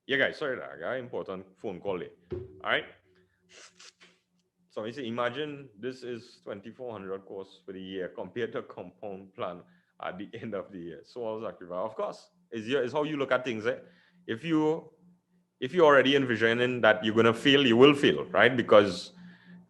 Yeah, guys, sorry, I got an important phone call there. All right. So I say, imagine this is 2,400 course for the year compared to compound plan at the end of the year. So I was like, of course, it's how you look at things. Eh? If you if you're already envisioning that you're going to fail, you will fail, right? Because,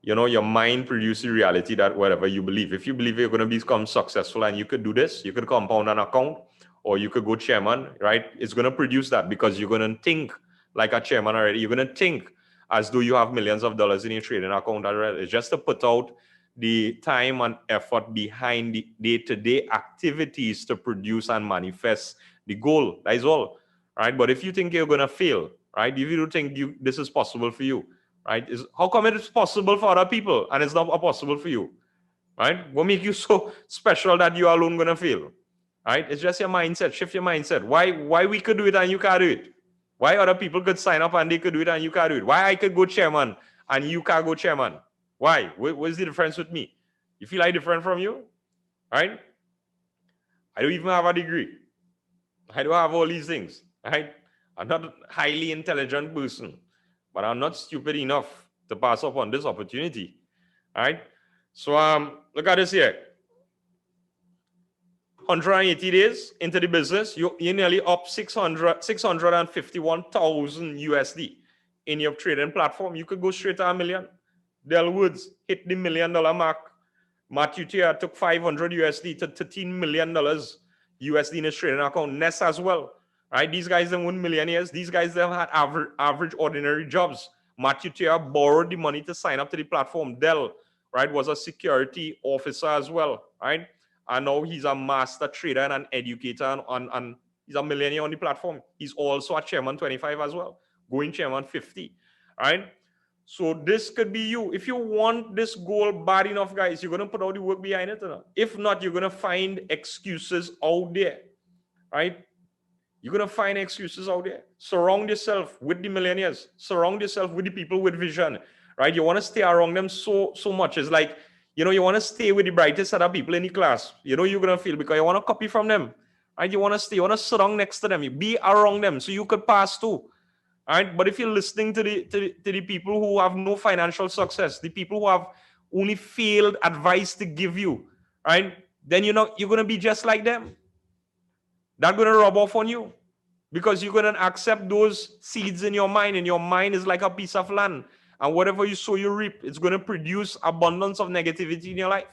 you know, your mind produces reality that whatever you believe. If you believe you're going to become successful and you could do this, you could compound an account or you could go chairman, right? It's going to produce that because you're going to think like a chairman already. You're going to think as though you have millions of dollars in your trading account already. It's just to put out the time and effort behind the day-to-day activities to produce and manifest the goal. That is all, right? But if you think you're going to fail, right? If you don't think this is possible for you, right? How come it is possible for other people and it's not possible for you, right? What make you so special that you alone gonna fail, right? It's just your mindset. Shift your mindset. Why we could do it and you can't do it? Why other people could sign up and they could do it and you can't do it? Why I could go chairman and you can't go chairman? Why? What's the difference with me? You feel like different from you, right? I don't even have a degree. I don't have all these things, right? I'm not a highly intelligent person, but I'm not stupid enough to pass up on this opportunity, right? So look at this here. 180 days into the business, you're nearly up 651,000 USD in your trading platform. You could go straight to $1 million. Del Woods hit the $1 million mark. Matthew Tia took 500 USD to $13 million USD in his trading account. Ness as well, right? These guys don't win millionaires. These guys have had average ordinary jobs. Matthew Tia borrowed the money to sign up to the platform. Del, right, was a security officer as well, right? And now he's a master trader and an educator, and he's a millionaire on the platform. He's also a chairman 25 as well, going chairman 50, right? So this could be you. If you want this goal bad enough, guys, you're going to put all the work behind it. If not, you're going to find excuses out there, right? You're going to find excuses out there. Surround yourself with the millionaires. Surround yourself with the people with vision, right? You want to stay around them so much. It's like, you know, you want to stay with the brightest other people in the class. You know, you're going to feel because you want to copy from them, right? You want to stay, you want to sit down next to them. You be around them so you could pass too. All right, but if you're listening to the people who have no financial success, the people who have only failed advice to give you, right, then you're going to be just like them. That's going to rub off on you because you're going to accept those seeds in your mind, and your mind is like a piece of land, and whatever you sow, you reap. It's going to produce abundance of negativity in your life.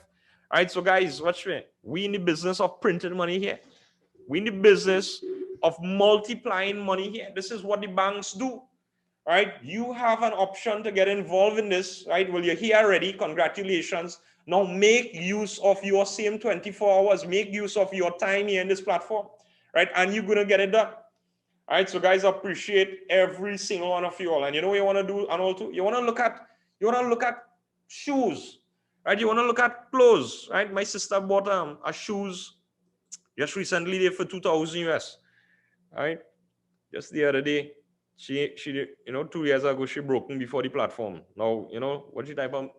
All right, so guys, watch me. We in the business of printing money here. We in the business of multiplying money here. This is what the banks do, right? You have an option to get involved in this, right? Well, you're here already. Congratulations. Now make use of your same 24 hours. Make use of your time here in this platform, right? And you're going to get it done. All right, so guys, I appreciate every single one of you all. And you know what you want to do, and all too? You want to look at shoes, right? You want to look at clothes, right? My sister bought a shoes just recently there for 2,000 US, right? Just the other day, she 2 years ago she broken before the platform. Now what she type of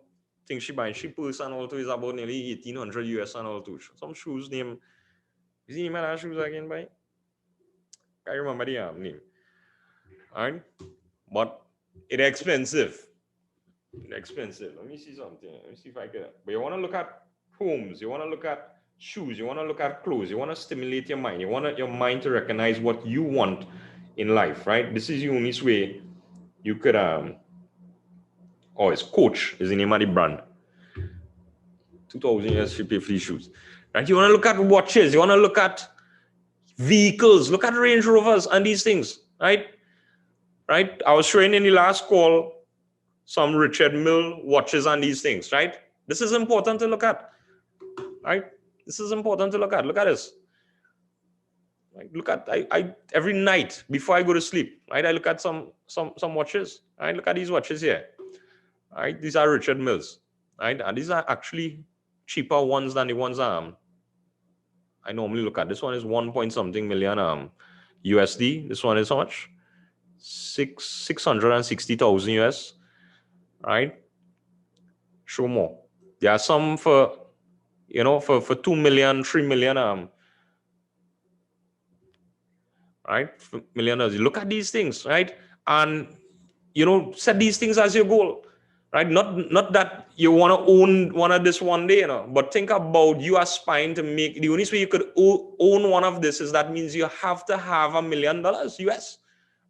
thing she buying. She purse and all too is about nearly 1,800 US and all too. Some shoes name. Is the name of that shoes again by? I remember the name. Alright, but it's expensive. It's expensive. Let me see something. Let me see if I can. But you want to look at homes. You want to look at shoes. You want to look at clothes. You want to stimulate your mind. You want your mind to recognize what you want in life, right? This is the only way you could it's Coach is the name of the brand. 2,000 years she pay for these shoes, right? You want to look at watches. You want to look at vehicles. Look at Range Rovers and these things, right? I was showing in the last call some Richard Mille watches and these things, right? This is important to look at, right? This is important to look at. Look at this. Like, look at I every night before I go to sleep, right? I look at some watches. Right? Look at these watches here. Right? These are Richard Milles, right? And these are actually cheaper ones than the ones I normally look at. This one is 1 point something million USD. This one is how much? 660,000 US. Right? Show more. There are some for for 2 million, 3 million right? Millionaires. Look at these things, right? And set these things as your goal, right? Not that you want to own one of this one day, but think about you aspiring to make. The only way you could own one of this is that means you have to have $1 million US,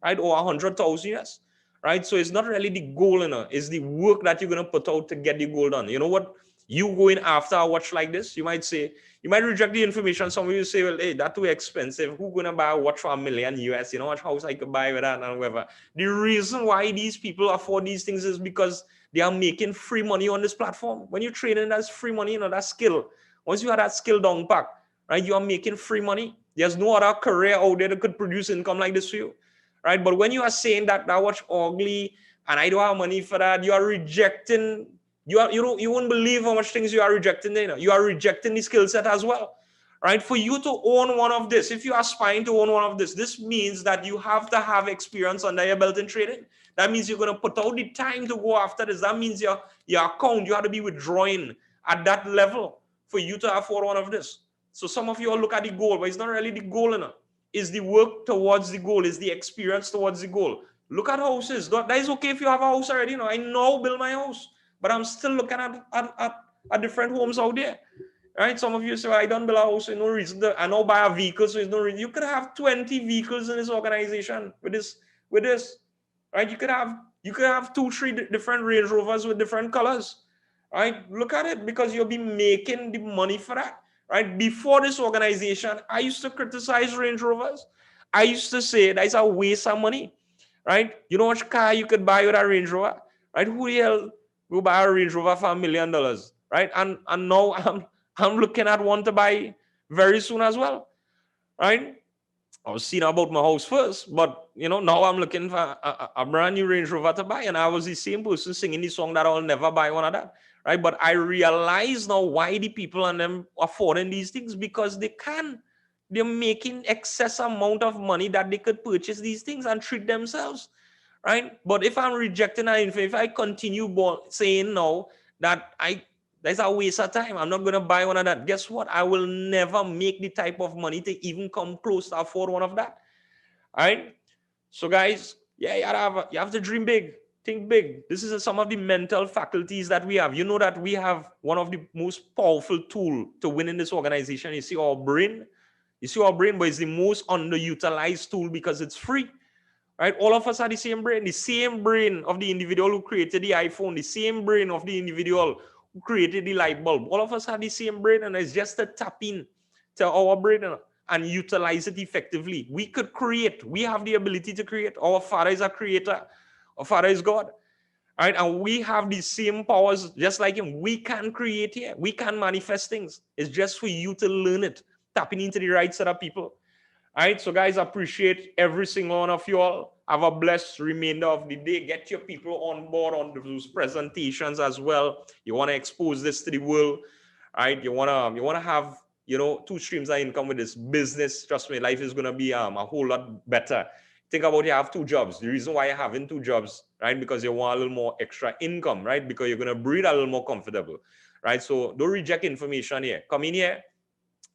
right? Or 100,000 US, right? So it's not really the goal, it's the work that you're going to put out to get the goal done. You know what? You going after a watch like this, you might say, you might reject the information. Some of you say, well, hey, that's too expensive. Who gonna buy a watch for $1 million US? You know what house I could buy with that and whatever. The reason why these people afford these things is because they are making free money on this platform. When you're trading, that's free money, that skill. Once you have that skill down pack, right, you are making free money. There's no other career out there that could produce income like this for you, right? But when you are saying that watch ugly and I don't have money for that, you are rejecting. You won't believe how much things you are rejecting. You are rejecting the skill set as well, right? For you to own one of this, if you are aspiring to own one of this means that you have to have experience under your belt in trading. That means you're going to put out the time to go after this. That means your account, you have to be withdrawing at that level for you to afford one of this. So some of you all look at the goal, but it's not really the goal enough. It's the work towards the goal, it's the experience towards the goal. Look at houses. That is okay if you have a house already. I now build my house, but I'm still looking at different homes out there. Right? Some of you say, well, I don't build a house, so no reason. I now buy a vehicle, so there's no reason. You could have 20 vehicles in this organization with this. Right? You could have 2-3 different Range Rovers with different colors. Right? Look at it, because you'll be making the money for that. Right? Before this organization, I used to criticize Range Rovers. I used to say that's a waste of money. Right? You know what car you could buy with a Range Rover? Right? Who the hell will buy a Range Rover for $1 million? Right? And now I'm looking at one to buy very soon as well. Right? I was seeing about my house first, but now I'm looking for a brand new Range Rover to buy, and I was the same person singing the song that I'll never buy one of that, right? But I realize now why the people and them affording these things, because they're making excess amount of money that they could purchase these things and treat themselves, right? But if I'm rejecting that, if I continue saying no, that's a waste of time, I'm not going to buy one of that, guess what? I will never make the type of money to even come close to afford one of that. All right. So guys, yeah, you have to dream big, think big. This is some of the mental faculties that we have. You know that we have one of the most powerful tool to win in this organization. You see our brain, but it's the most underutilized tool because it's free. Right? All of us are the same brain of the individual who created the iPhone, the same brain of the individual who created the light bulb. All of us have the same brain, and it's just to tap in to our brain and utilize it effectively. We could create. We have the ability to create. Our Father is a creator. Our Father is God. Right? And we have the same powers just like him. We can create here. We can manifest things. It's just for you to learn it, tapping into the right set of people. All right, so guys, appreciate every single one of you all. Have a blessed remainder of the day. Get your people on board on those presentations as well. You want to expose this to the world, right? You want to have 2 streams of income with this business. Trust me, life is going to be a whole lot better. Think about, you have 2 jobs. The reason why you're having 2 jobs, right? Because you want a little more extra income, right? Because you're going to breathe a little more comfortable, right? So don't reject information here. Come in here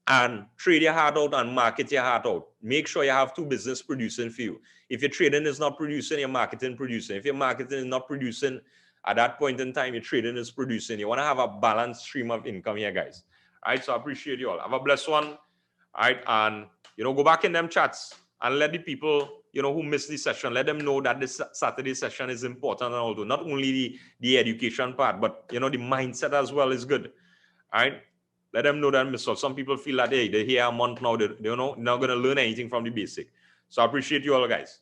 and trade your heart out and market your heart out. Make sure you have 2 business producing for you. If your trading is not producing, your marketing producing. If your marketing is not producing, at that point in time, your trading is producing. You want to have a balanced stream of income here, guys. All right, so I appreciate you all. Have a blessed one. All right, and go back in them chats and let the people who missed the session, let them know that this Saturday session is important, and although not only the education part, but the mindset as well is good. All right. Let them know that. So some people feel that, hey, they're here a month now, they're not going to learn anything from the basic. So I appreciate you all, guys.